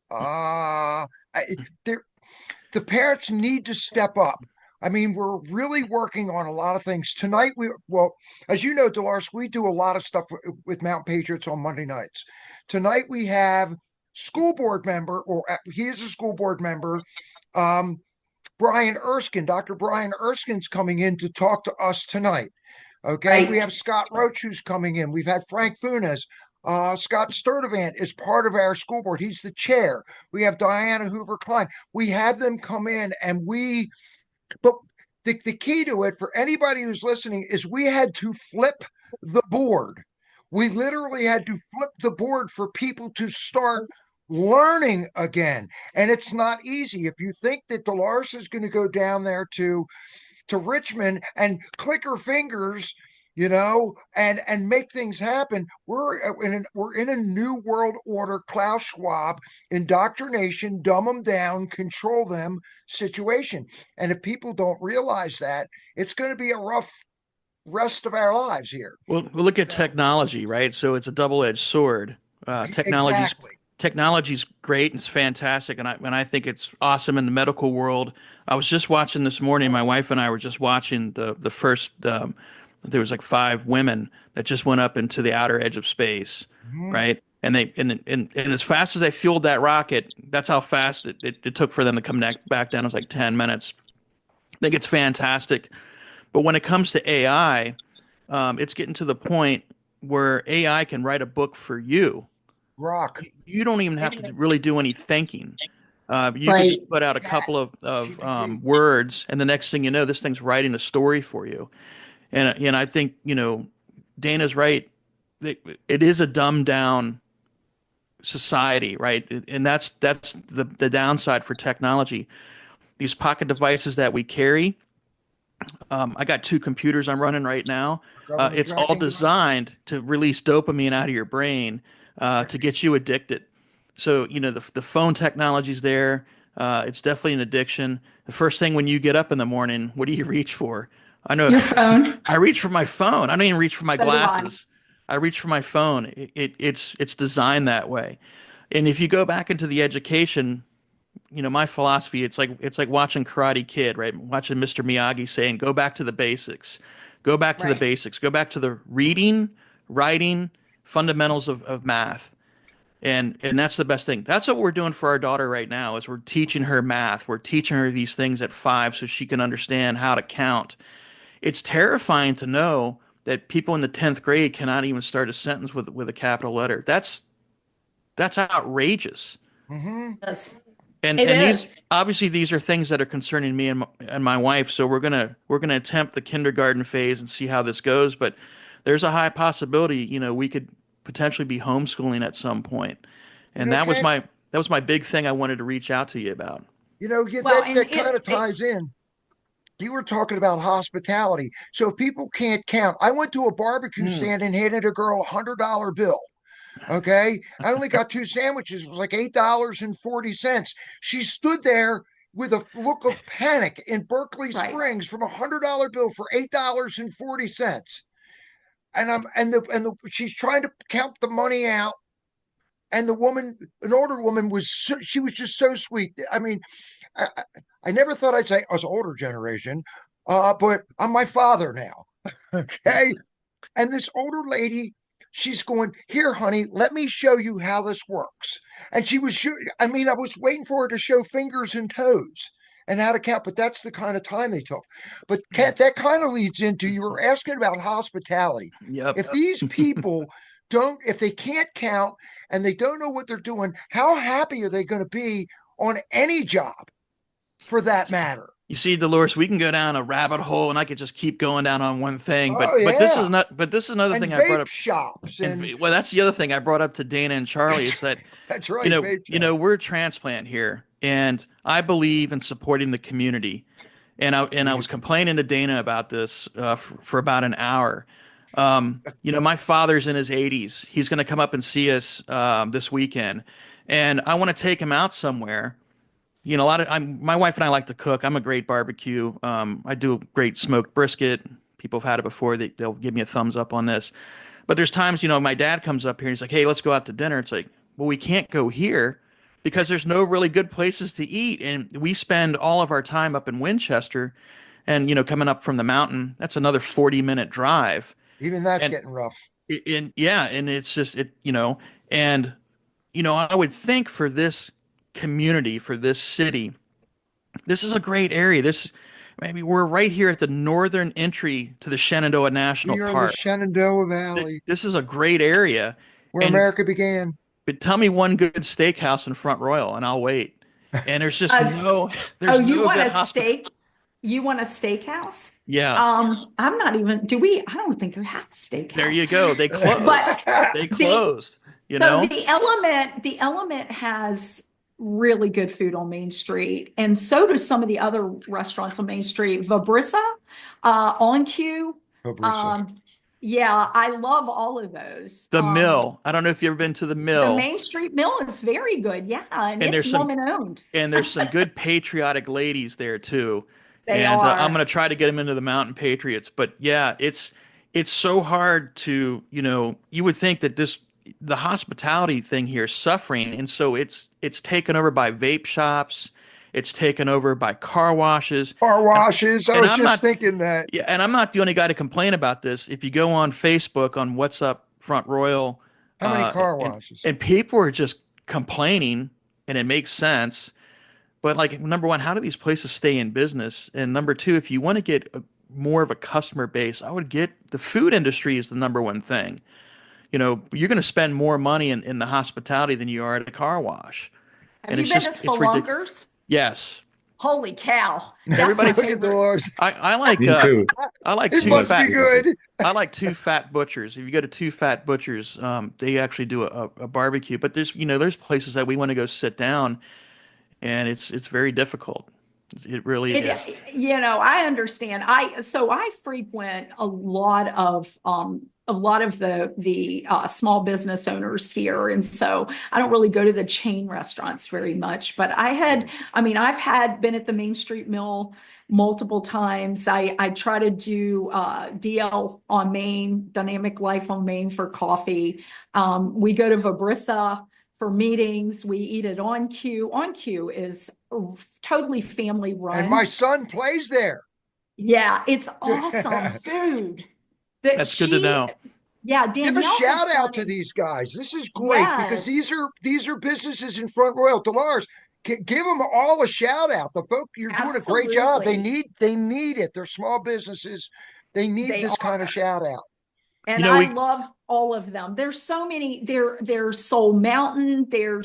The parents need to step up. I mean, we're really working on a lot of things tonight. As you know, Delores, we do a lot of stuff with Mount Patriots on Monday nights. Tonight we have school board member, or he is a school board member, Brian Erskine. Dr. Brian Erskine's coming in to talk to us tonight. Okay, we have Scott Roach who's coming in. We've had Frank Funes. Scott Sturdivant is part of our school board. He's the chair. We have Diana Hoover Klein. We have them come in, and but the key to it for anybody who's listening is we had to flip the board. We literally had to flip the board for people to start learning again. And it's not easy. If you think that Delores is going to go down there to Richmond and click her fingers, and make things happen, we're in a new world order, Klaus Schwab indoctrination, dumb them down, control them situation. And if people don't realize that, it's going to be a rough rest of our lives here. Well, we'll look at technology, right? So it's a double-edged sword. Technology's great and it's fantastic, and I think it's awesome in the medical world. I was just watching this morning. My wife and I were just watching the first. There was like 5 women that just went up into the outer edge of space, right? And as fast as they fueled that rocket, that's how fast it took for them to come back down. It was like 10 minutes. I think it's fantastic. But when it comes to AI, it's getting to the point where AI can write a book for you. You don't even have to really do any thinking. You can just put out a couple of words, and the next thing you know, this thing's writing a story for you. And I think, Dana's right. It is a dumbed down society, right? And that's the downside for technology. These pocket devices that we carry. I got 2 computers I'm running right now. It's all designed to release dopamine out of your brain to get you addicted. So, the phone technology's there. It's definitely an addiction. The first thing when you get up in the morning, what do you reach for? I know your phone. I reach for my phone. I don't even reach for my glasses. I reach for my phone. It's designed that way. And if you go back into the education, my philosophy, it's like watching Karate Kid, right? Watching Mr. Miyagi saying, go back to the basics. Go back to the basics. Go back to the reading, writing, fundamentals of math. And that's the best thing. That's what we're doing for our daughter right now is we're teaching her math. We're teaching her these things at 5 so she can understand how to count. It's terrifying to know that people in the 10th grade cannot even start a sentence with a capital letter. That's outrageous. Yes. And these are things that are concerning me and my wife. So we're gonna attempt the kindergarten phase and see how this goes. But there's a high possibility, we could potentially be homeschooling at some point. And that was my big thing I wanted to reach out to you about. That kind of ties in. You were talking about hospitality. So if people can't count, I went to a barbecue stand and handed a girl $100 bill. Okay. I only got 2 sandwiches. It was like $8.40. She stood there with a look of panic in Berkeley Right. Springs from $100 bill for $8.40. And she's trying to count the money out. And the woman, an older woman, she was just so sweet. I mean, I, I never thought I'd say us older generation, but I'm my father now. Okay. And this older lady, she's going, here, honey, let me show you how this works. And she was, I was waiting for her to show fingers and toes and how to count, but that's the kind of time they took. But Kat, that kind of leads into, you were asking about hospitality. Yep. If these people if they can't count and they don't know what they're doing, how happy are they going to be on any job for that matter? You see, Dolores, we can go down a rabbit hole, and I could just keep going down on one thing. Oh, But this is yeah. not. But this is another And thing I brought vape up. shops. And Well, that's the other thing I brought up to Dana and Charlie is that that's right. vape shops. We're a transplant here, and I believe in supporting the community. And I was complaining to Dana about this for about an hour. My father's in his 80s. He's going to come up and see us this weekend, and I want to take him out somewhere. My wife and I like to cook. I'm a great barbecue. I do a great smoked brisket. People have had it before. They'll give me a thumbs up on this. But there's times, my dad comes up here and he's like, hey, let's go out to dinner. It's like, well, we can't go here because there's no really good places to eat. And we spend all of our time up in Winchester and, coming up from the mountain, that's another 40-minute drive. Even that's getting rough. And it's just, I would think for this community, for this city, this is a great area. Maybe we're right here at the northern entry to the Shenandoah National You're Park. in the Shenandoah Valley. This is a great area where America began. But tell me one good steakhouse in Front Royal, and I'll wait. And there's just you want a steak? You want a steakhouse? Yeah. I'm not even. I don't think we have a steakhouse. There you go. They closed. They closed. So the Element has really good food on Main Street, and so do some of the other restaurants on Main Street. Vibrissa, On Cue. Yeah, I love all of those. The Mill. I don't know if you've ever been to the Mill. The Main Street Mill is very good. Yeah, and it's woman owned. And there's some good patriotic ladies there too. They are. I'm going to try to get them into the Mountain Patriots. But yeah, it's so hard to, you would think that the hospitality thing here is suffering. And so it's taken over by vape shops. It's taken over by car washes. I was just thinking that. Yeah, and I'm not the only guy to complain about this. If you go on Facebook on What's Up Front Royal. How many car washes? And people are just complaining, and it makes sense. But number one, how do these places stay in business? And number two, if you want to get more of a customer base, I would get the food industry is the number one thing. You're going to spend more money in the hospitality than you are at a car wash. Have you been to Spelunkers? Yes. Holy cow! Everybody look at Dolores. I like I like it must be good. I like Two Fat Butchers. If you go to Two Fat Butchers, they actually do a barbecue. But there's places that we want to go sit down, and it's very difficult. It really is. I understand. I frequent a lot of the small business owners here, and so I don't really go to the chain restaurants very much. But I've been at the Main Street Mill multiple times. I try to do DL on Main, Dynamic Life on Main for coffee. We go to Vibrissa for meetings. We eat at On Cue. On Cue is totally family run. And my son plays there. Yeah, it's awesome food. That's good to know. Yeah, Danielle, give a shout out to these guys. This is great because these are businesses in Front Royal. Dolores, give them all a shout out. The folk, you're doing a great job. They need it. They're small businesses. They need this kind of shout out. And I love all of them. There's so many. There's Soul Mountain. There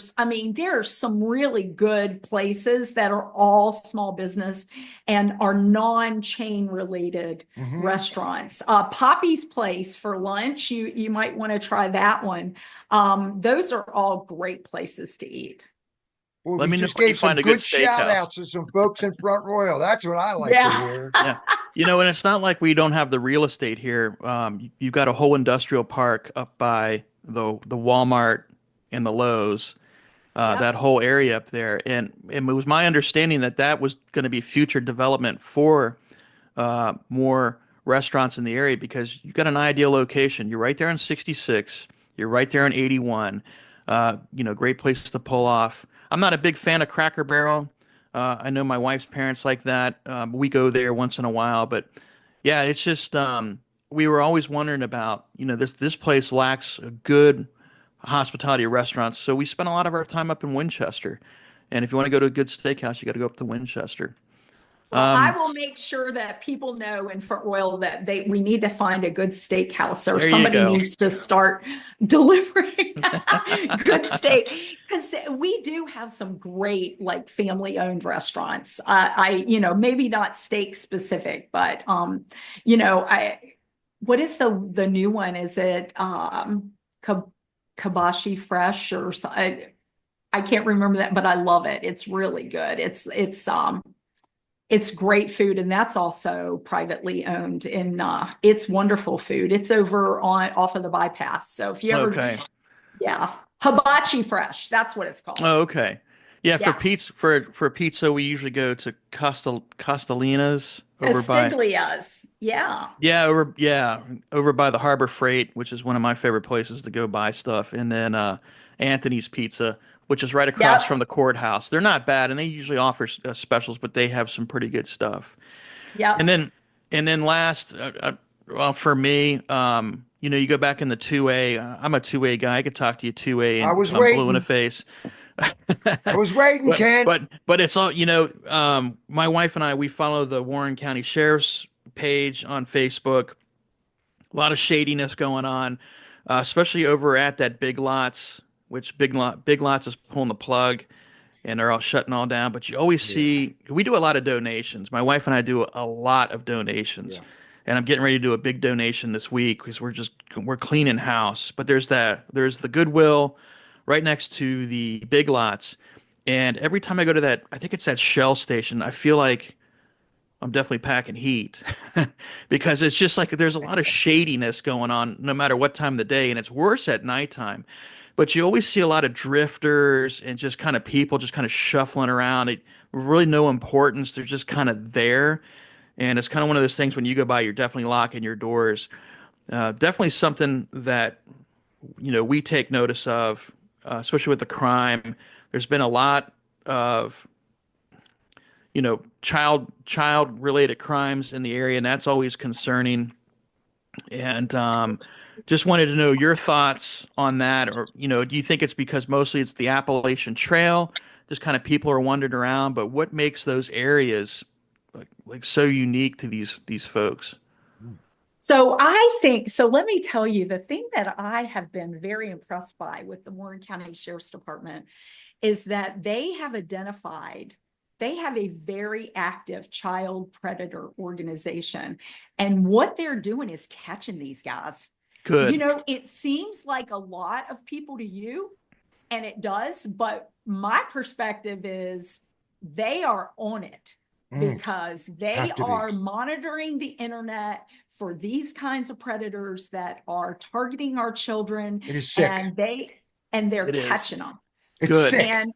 are some really good places that are all small business and are non-chain related restaurants. Poppy's Place for lunch. You might want to try that one. Those are all great places to eat. Well, we just gave some good shout outs to some folks in Front Royal. That's what I like to hear. Yeah. And it's not like we don't have the real estate here. You've got a whole industrial park up by the Walmart and the Lowe's, Yep. that whole area up there. And it was my understanding that that was going to be future development for more restaurants in the area because you've got an ideal location. You're right there on 66. You're right there on 81. Great place to pull off. I'm not a big fan of Cracker Barrel. I know my wife's parents like that. We go there once in a while, but yeah, it's just we were always wondering about, this place lacks a good hospitality restaurants. So we spent a lot of our time up in Winchester. And if you want to go to a good steakhouse, you got to go up to Winchester. Well, I will make sure that people know in Fort Royal that we need to find a good steakhouse, or There you somebody go. needs to start delivering good steak, because we do have some great like family-owned restaurants. Maybe not steak specific, but what is the new one? Is it Kabashi Fresh or something? I can't remember that, but I love it. It's really good. It's great food, and that's also privately owned, and it's wonderful food. It's over off of the bypass. So if you ever, Okay. yeah, Hibachi Fresh, that's what it's called. Oh, okay. Yeah, Yeah. for pizza, we usually go to Castellina's over by Castiglia's, yeah. over by the Harbor Freight, which is one of my favorite places to go buy stuff, and then Anthony's Pizza, which is right across Yep. from the courthouse. They're not bad, and they usually offer specials, but they have some pretty good stuff. Yep. And then last, well, for me, you go back in the 2A. I'm a 2A guy. I could talk to you 2A I was until I'm blue in the waiting. face. I was waiting, Ken. But it's all, my wife and I, we follow the Warren County Sheriff's page on Facebook. A lot of shadiness going on, especially over at that Big Lots, which Big Lots is pulling the plug and they're all shutting all down. But you always see, we do a lot of donations. My wife and I do a lot of donations. Yeah. And I'm getting ready to do a big donation this week because we're cleaning house. But there's the Goodwill right next to the Big Lots. And every time I go to that, I think it's that Shell station, I feel like I'm definitely packing heat because it's just like there's a lot of shadiness going on no matter what time of the day. And it's worse at nighttime. But you always see a lot of drifters and just kind of people just kind of shuffling around. It really no importance. They're just kind of there. And it's kind of one of those things when you go by, you're definitely locking your doors. Definitely something that, we take notice of, especially with the crime. There's been a lot of, child related crimes in the area, and that's always concerning. And just wanted to know your thoughts on that, or do you think it's because mostly it's the Appalachian Trail, just kind of people are wandering around, but what makes those areas like so unique to these folks? So let me tell you, the thing that I have been very impressed by with the Warren County Sheriff's Department is that they have a very active child predator organization. And what they're doing is catching these guys. Good. It seems like a lot of people to you, and it does, but my perspective is they are on it because they are monitoring the internet for these kinds of predators that are targeting our children. It is sick. And they're It is. catching them. It's Good. sick. And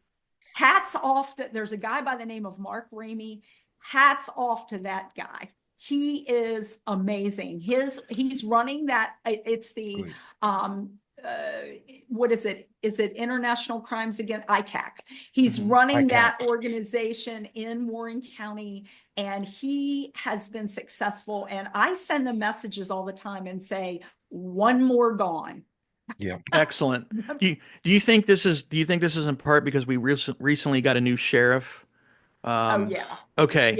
hats off there's a guy by the name of Mark Ramey. Hats off to that guy. He is amazing. He's running that. It's the what is it? Is it International Crimes Against ICAC? He's running that organization in Warren County, and he has been successful. And I send them messages all the time and say, one more gone. Yeah. Excellent. Do you think this is in part because we recently got a new sheriff? Oh yeah. Okay.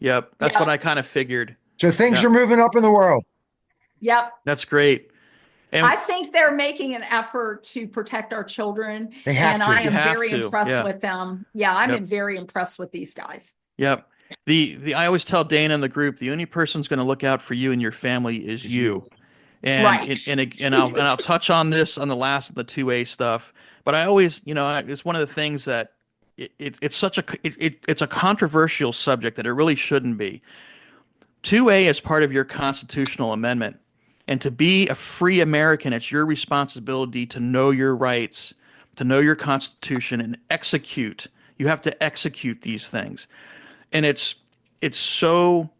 Yep. That's what I kind of figured. So things are moving up in the world. Yep. That's great. And I think they're making an effort to protect our children. They have and to. I am You have very to. impressed Yeah. with them. Yeah, I'm Yep. very impressed with these guys. Yep. I always tell Dana in the group, the only person's going to look out for you and your family is you. And Right. and I'll touch on this on the last of the 2A stuff, but I always, it's one of the things that it's a controversial subject that it really shouldn't be. 2A is part of your constitutional amendment. And to be a free American, it's your responsibility to know your rights, to know your Constitution and execute. You have to execute these things. And it's so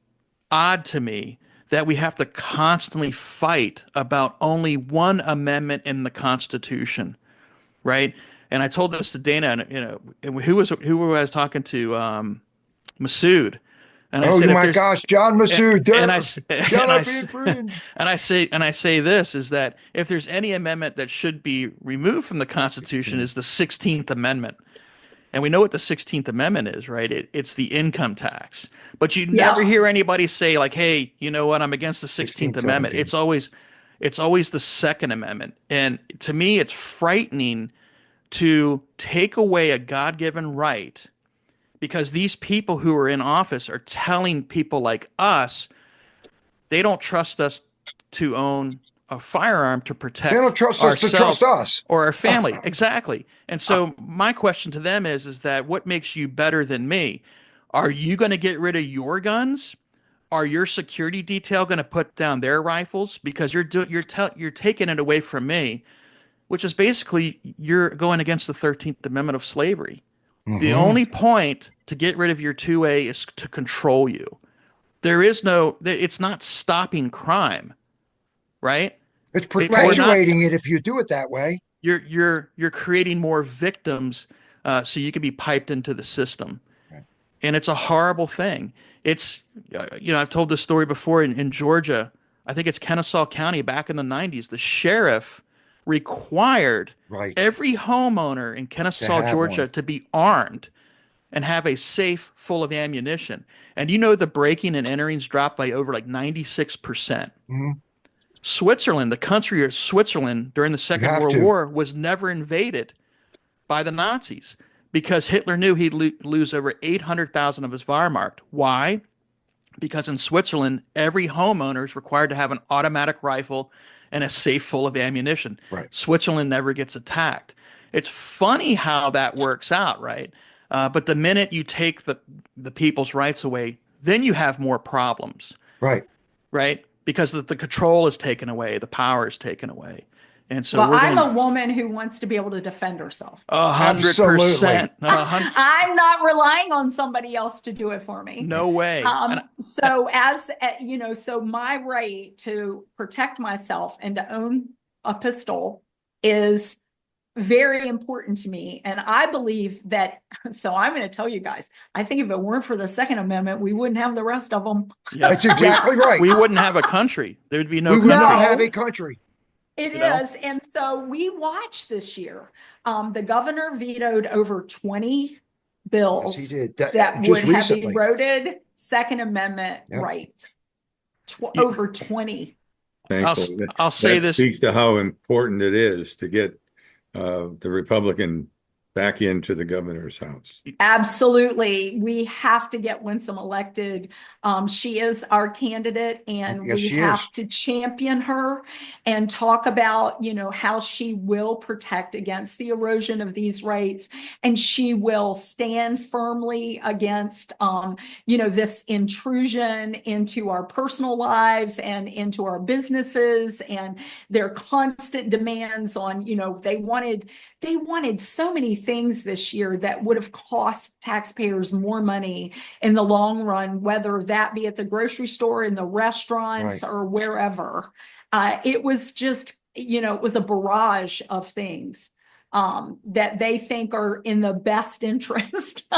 odd to me that we have to constantly fight about only one amendment in the Constitution, right? And I told this to Dana, and who I was talking to, Masood, and I Oh said, if my there's gosh, John Masood, shall and I be infringed? I say this is that if there's any amendment that should be removed from the Constitution is the 16th Amendment. And we know what the 16th Amendment is, right? It's the income tax. But you never hear anybody say like, "Hey, you know what? I'm against the 16th Amendment." 17. It's always the Second Amendment. And to me, it's frightening to take away a God-given right because these people who are in office are telling people like us they don't trust us to own a firearm to protect They don't trust us to trust us. or our family. Exactly. And so my question to them is that what makes you better than me? Are you going to get rid of your guns? Are your security detail going to put down their rifles? Because you're taking it away from me, which is basically you're going against the 13th Amendment of slavery. The only point to get rid of your 2A is to control you. It's not stopping crime, right? It's perpetuating it if you do it that way. You're creating more victims, so you can be piped into the system, and it's a horrible thing. It's I've told this story before in Georgia. I think it's Kennesaw County back in the 90s. The sheriff required every homeowner in Kennesaw, Georgia, to be armed and have a safe full of ammunition. And the breaking and enterings dropped by over like 96%. Switzerland, the country of Switzerland during the Second World War was never invaded by the Nazis because Hitler knew he'd lose over 800,000 of his Wehrmacht. Why? Because in Switzerland, every homeowner is required to have an automatic rifle and a safe full of ammunition. Switzerland never gets attacked. It's funny how that works out, right? But the minute you take the people's rights away, then you have more problems. Right? Because the control is taken away, the power is taken away. And so I'm a woman who wants to be able to defend herself. 100%. I'm not relying on somebody else to do it for me. No way. So so my right to protect myself and to own a pistol is very important to me. And I believe that, so I'm going to tell you guys, I think if it weren't for the Second Amendment, we wouldn't have the rest of them. That's exactly right. We wouldn't have a country. There would be no country. We would not have a country. It is. And so we watched this year. The governor vetoed over 20 bills he did. that would have eroded Second Amendment rights. Over 20. I'll say this. Speaks to how important it is to get the Republican back into the governor's house. Absolutely. We have to get Winsome elected. She is our candidate, and we have to champion her and talk about, how she will protect against the erosion of these rights. And she will stand firmly against, this intrusion into our personal lives and into our businesses and their constant demands on, they wanted so many things this year that would have cost taxpayers more money in the long run, whether that be at the grocery store, in the restaurants, or wherever. It was just, it was a barrage of things that they think are in the best interest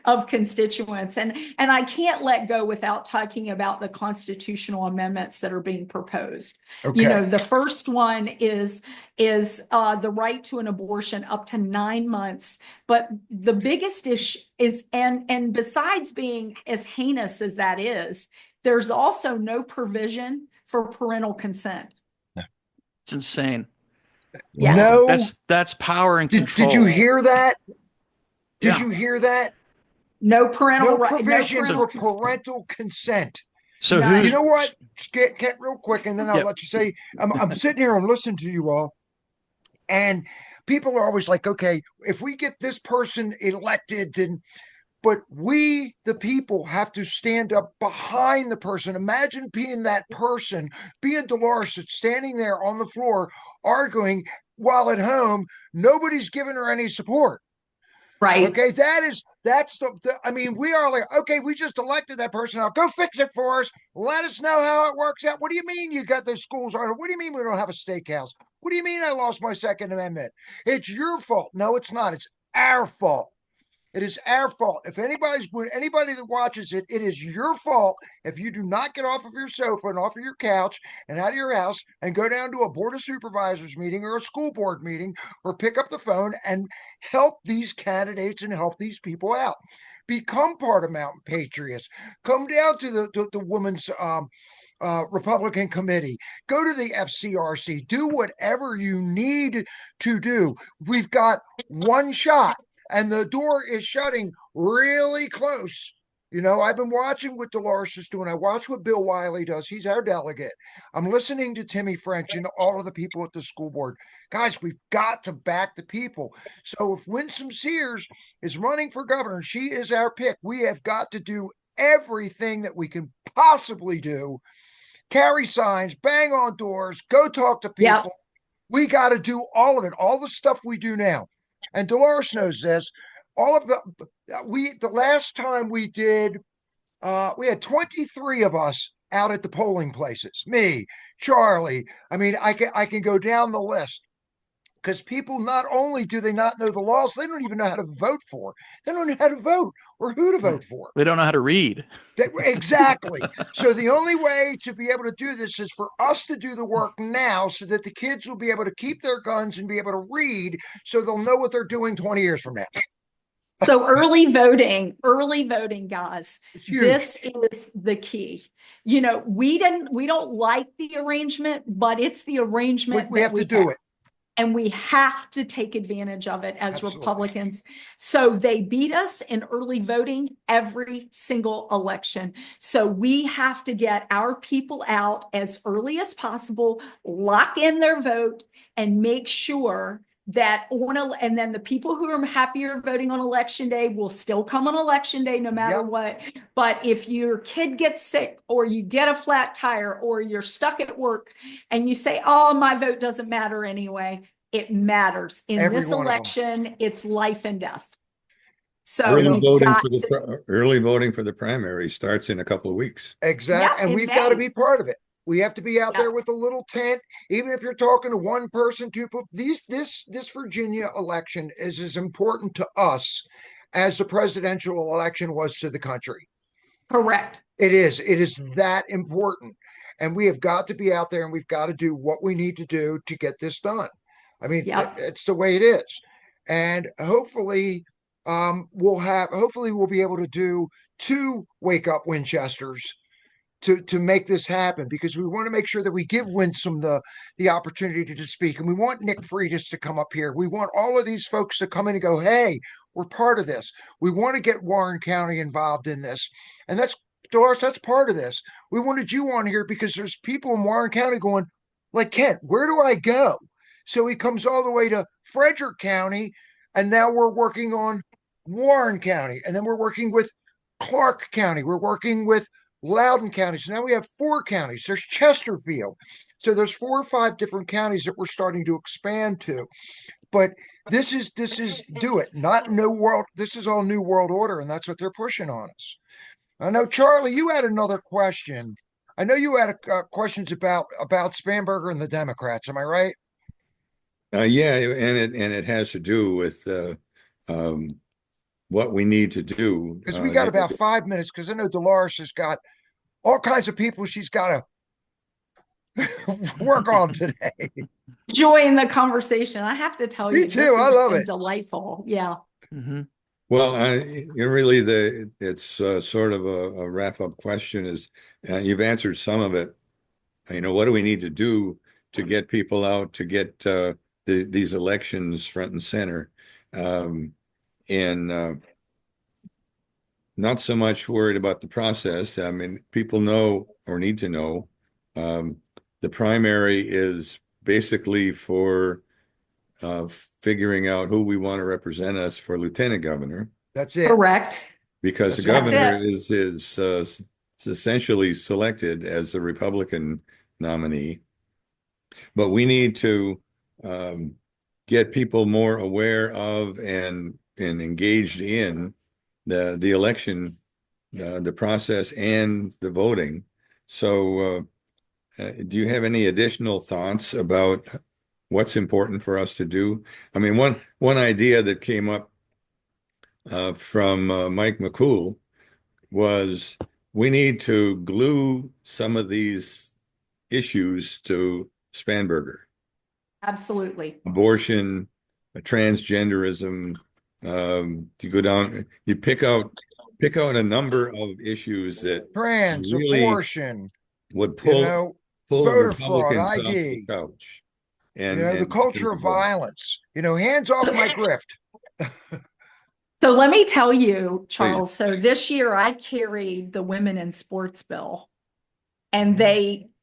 of constituents. And I can't let go without talking about the constitutional amendments that are being proposed. The first one is the right to an abortion up to 9 months. But the biggest issue is, and besides being as heinous as that is, there's also no provision for parental consent. It's insane. Yes. No, that's power and control. Did you hear that? Did you hear that? No provision for parental consent. So you know what? Get real quick, and then I'll let you say. I'm sitting here, I'm listening to you all, and people are always like, okay, if we get this person elected, then But we, the people, have to stand up behind the person. Imagine being that person, being Delores, that's standing there on the floor arguing while at home, nobody's giving her any support. Right. Okay, that's I mean, we are like, okay, we just elected that person. Now go fix it for us. Let us know how it works out. What do you mean you got those schools on? What do you mean we don't have a steakhouse? What do you mean I lost my Second Amendment? It's your fault. No, it's not. It's our fault. It is our fault. If anybody that watches it, it is your fault if you do not get off of your sofa and off of your couch and out of your house and go down to a board of supervisors meeting or a school board meeting or pick up the phone and help these candidates and help these people out. Become part of Mountain Patriots. Come down to the women's Republican committee. Go to the FCRC. Do whatever you need to do. We've got one shot. And the door is shutting really close. You know, I've been watching what Delores is doing. I watch what Bill Wiley does. He's our delegate. I'm listening to Timmy French and all of the people at the school board. Guys, we've got to back the people. So if Winsome Sears is running for governor, she is our pick. We have got to do everything that we can possibly do. Carry signs, bang on doors, go talk to people. Yep. We got to do all of it, all the stuff we do now. And Delores knows this. All of the last time we did, we had 23 of us out at the polling places. Me, Charlie. I mean, I can go down the list because people not only do they not know the laws, they don't even know how to vote for. They don't know how to vote or who to vote for. They don't know how to read. Exactly. So the only way to be able to do this is for us to do the work now so that the kids will be able to keep their guns and be able to read so they'll know what they're doing 20 years from now. So early voting, guys, Huge. this is the key. You know, we don't like the arrangement, but it's the arrangement We have to do it. And we have to take advantage of it as Absolutely. Republicans. So they beat us in early voting every single election. So we have to get our people out as early as possible, lock in their vote, and make sure that and then the people who are happier voting on election day will still come on election day no matter what. But if your kid gets sick or you get a flat tire or you're stuck at work and you say, oh, my vote doesn't matter anyway, it matters. In Every this one of them. election, it's life and death. So early voting for the primary starts in a couple of weeks. Exactly. Yeah, and in we've got to May. be part of it. We have to be out there Yes. with a little tent, even if you're talking to one person, two people. This Virginia election is as important to us as the presidential election was to the country. Correct. It is. It is that important. And we have got to be out there and we've got to do what we need to do to get this done. I mean, Yep. it's the way it is. And hopefully we'll be able to do 2 wake up Winchesters to make this happen, because we want to make sure that we give Winsome the opportunity to speak. And we want Nick Freitas to come up here. We want all of these folks to come in and go, hey, we're part of this. We want to get Warren County involved in this. And that's, Delores, that's part of this. We wanted you on here because there's people in Warren County going, like, Kent, where do I go? So he comes all the way to Frederick County, and now we're working on Warren County, and then we're working with Clark County. We're working with Loudoun County. So now we have 4 counties. There's Chesterfield. So there's 4 or 5 different counties that we're starting to expand to. But this is do it, not new world. This is all new world order, and that's what they're pushing on us. I know, Charlie, you had another question. I know you had questions about Spanberger and the Democrats. Am I right? Yeah, and it has to do with what we need to do. Because we got about 5 minutes, because I know Delores has got all kinds of people she's got to work on today. Joy in the conversation. I have to tell you. Me too. I love it. Delightful. Yeah. Mm-hmm. Well, it's sort of a wrap-up question. Is you've answered some of it. You know, what do we need to do to get people out, to get these elections front and center? And not so much worried about the process. I mean, people know or need to know the primary is basically for figuring out who we want to represent us for lieutenant governor. That's it. Correct. because the That's governor it. is essentially selected as the Republican nominee. But we need to get people more aware of and engaged in the election, the process, and the voting. So, do you have any additional thoughts about what's important for us to do? I mean, one idea that came up from Mike McCool was we need to glue some of these issues to Spanberger. Absolutely. Abortion, transgenderism. You go down, you pick out a number of issues that trans, really abortion, would you pull know, voter fraud, Republicans off the ID, couch you know, the and culture of violence, you know, hands off my grift. So let me tell you, Please. Charles, so this year I carried the women in sports bill, and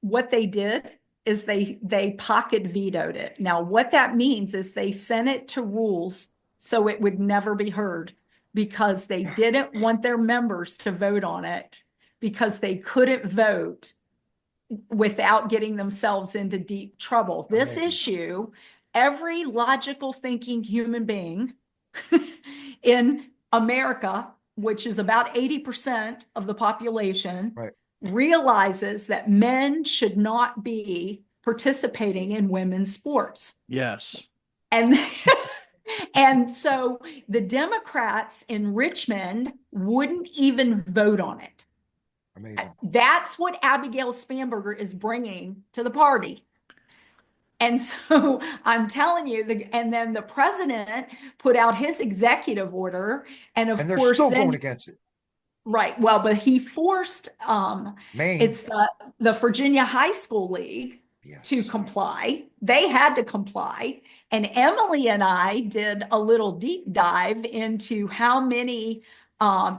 what they did is they pocket vetoed it. Now, what that means is they sent it to rules so it would never be heard, because they didn't want their members to vote on it, because they couldn't vote without getting themselves into deep trouble. This Amazing. issue, every logical thinking human being in America, which is about 80% of the population, Right. realizes that men should not be participating in women's sports. Yes. And and so the Democrats in Richmond wouldn't even vote on it. Amazing. That's what Abigail Spanberger is bringing to the party. And so I'm telling you, and then the president put out his executive order, and of And they're course still then, going against it. right. Well, but he forced Maine. it's the Virginia High School League to comply. They had to comply. And Emily and I did a little deep dive into how many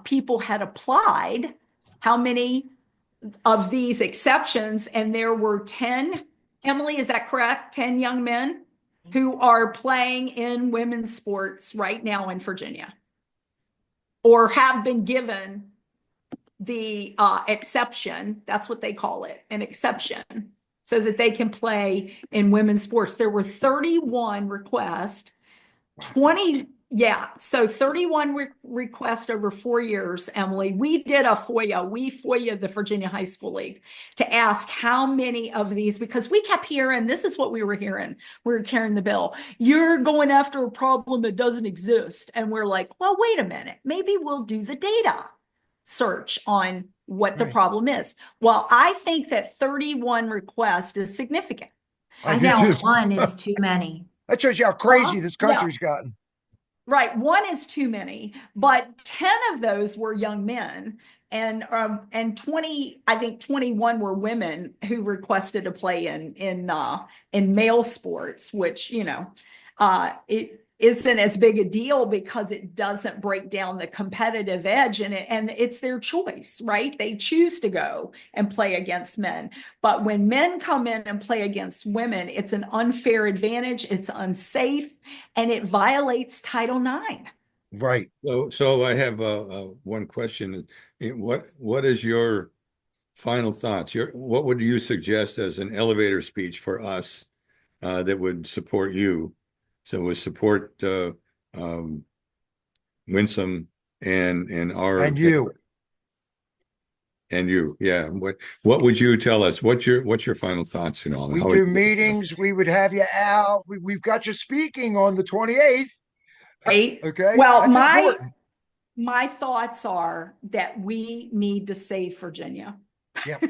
people had applied, how many of these exceptions, and there were 10, Emily, is that correct? 10 young men who are playing in women's sports right now in Virginia, or have been given the exception. That's what they call it, an exception, so that they can play in women's sports. There were 31 requests, 20, so 31 requests over 4 years, Emily. We did a FOIA. We FOIA'd the Virginia High School League to ask how many of these, because we kept hearing, this is what we were hearing. We were carrying the bill. You're going after a problem that doesn't exist. And we're like, well, wait a minute. Maybe we'll do the data search on what the problem is. Well, I think that 31 requests is significant. I do know too. one is too many. That shows you how crazy this country's gotten. Right. One is too many, but 10 of those were young men, and 20, I think 21 were women who requested to play in male sports, which, you know, it isn't as big a deal because it doesn't break down the competitive edge in it, and it's their choice, right? They choose to go and play against men. But when men come in and play against women, it's an unfair advantage, it's unsafe, and it violates Title IX. Right. So I have one question. What is your final thoughts? What would you suggest as an elevator speech for us that would support you? So we support Winsome and our And you. And you, yeah. What would you tell us? What's your final thoughts and all? We do meetings. We would have you out. We've got you speaking on the 28th. Right. Okay. Well, that's my thoughts are that we need to save Virginia. Yep.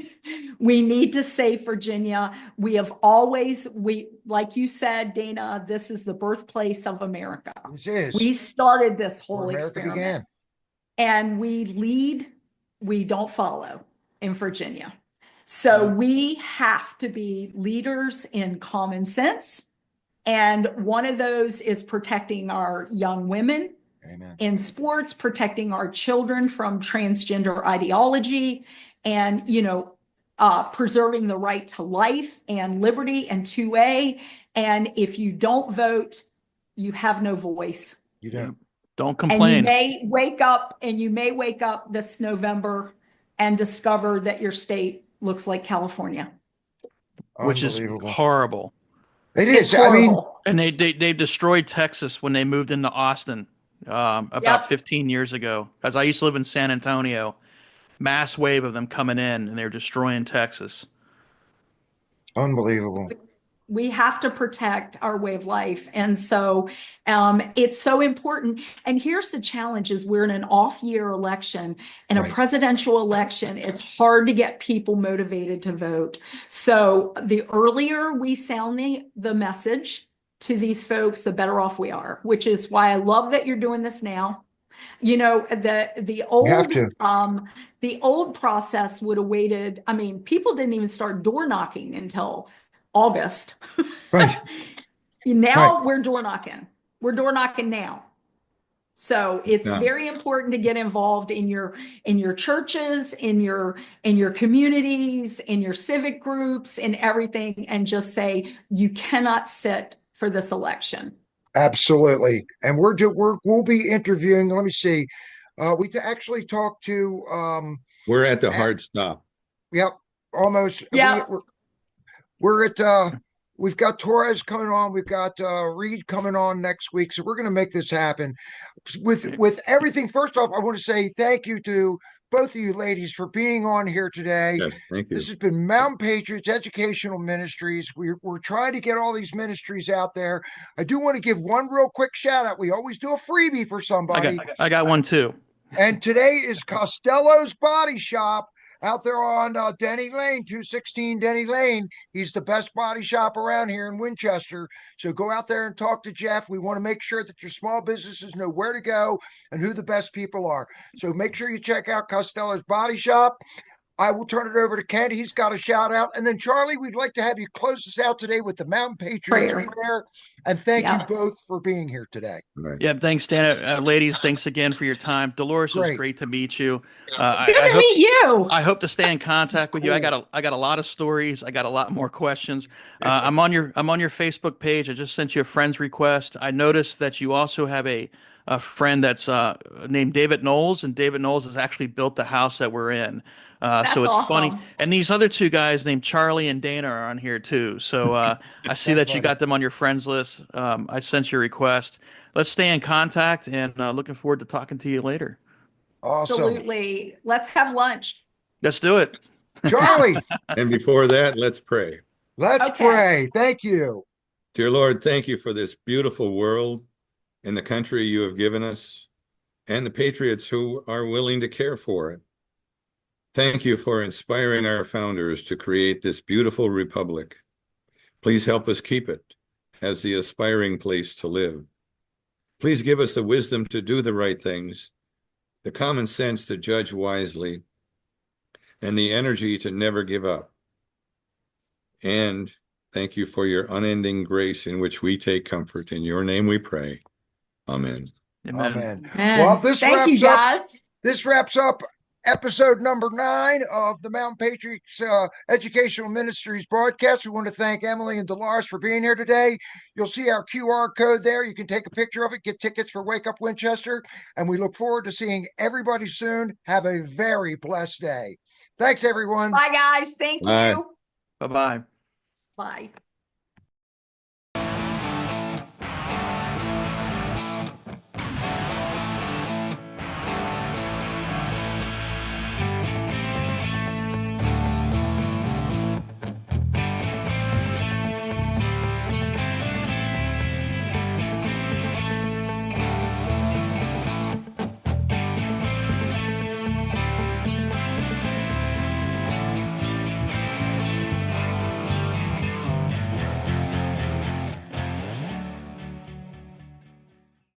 We need to save Virginia. We have like you said, Dana, this is the birthplace of America. This is. We started this whole where America experiment. began. And we lead, we don't follow in Virginia. So we have to be leaders in common sense. And one of those is protecting our young women. Amen. In sports, protecting our children from transgender ideology, and, you know, preserving the right to life and liberty and 2A. And if you don't vote, you have no voice. You don't. Don't And you complain. may wake up this November and discover that your state looks like California. Which is Unbelievable. horrible. It It's is. I mean, horrible. And they destroyed Texas when they moved into Austin about Yep. 15 years ago. As I used to live in San Antonio, mass wave of them coming in, and they're destroying Texas. unbelievable. We have to protect our way of life. And so it's so important. And here's the challenge is we're in an off-year election. In a Right. presidential election, it's hard to get people motivated to vote. So the earlier we sound the message to these folks, the better off we are, which is why I love that you're doing this now. You know, the You have to. old process would have waited. I mean, people didn't even start door knocking until August. Right. Now we're door knocking. We're door knocking now. So it's Yeah. very important to get involved in your churches, in your communities, in your civic groups, in everything, and just say you cannot sit for this election. Absolutely. And we'll be interviewing. Let me see. We actually talked to We're at the hard stop. yep, almost. Yeah. We're at we've got Torres coming on, we've got Reed coming on next week. So we're gonna make this happen. With everything, first off, I want to say thank you to both of you ladies for being on here today. Yes, thank you. This has been Mountain Patriots Educational Ministries. We're trying to get all these ministries out there. I do want to give one real quick shout out. We always do a freebie for somebody. I got one too. And today is Costello's Body Shop out there on Denny Lane, 216 Denny Lane. He's the best body shop around here in Winchester. So go out there and talk to Jeff. We want to make sure that your small businesses know where to go and who the best people are. So make sure you check out Costello's Body Shop. I will turn it over to Kent. He's got a shout out. And then Charlie, we'd like to have you close us out today with the Mountain Patriots prayer. And thank you both for being here today. Right. Yeah, thanks, Dana. Ladies, thanks again for your time. Dolores, it was Great. great to meet you. Good to meet you. I hope to stay in contact with you. I got a lot of stories. I got a lot more questions. I'm on your Facebook page. I just sent you a friend's request. I noticed that you also have a friend that's named David Knowles, and David Knowles has actually built the house that we're in. So it's awesome. funny. And these other two guys named Charlie and Dana are on here too. So I see that you got them on your friends list. I sent your request. Let's stay in contact, and looking forward to talking to you later. Awesome. Absolutely. Let's have lunch. Let's do it. Charlie, And before that, let's pray. let's Okay. pray. Thank you. Dear Lord, thank you for this beautiful world and the country you have given us, and the patriots who are willing to care for it. Thank you for inspiring our founders to create this beautiful republic. Please help us keep it as the aspiring place to live. Please give us the wisdom to do the right things, the common sense to judge wisely, and the energy to never give up. And thank you for your unending grace in which we take comfort. In your name we pray. Amen. Amen. Man, Well, this thank you, wraps up episode number 9 of the Mountain Patriots Educational Ministries broadcast. We want to thank Emily and Delores for being here today. You'll see our QR code there. You can take a picture of it, get tickets for Wake Up Winchester, and we look forward to seeing everybody soon. Have a very blessed day. Thanks, everyone. Bye, guys. Thank Bye. you. Bye-bye. Bye.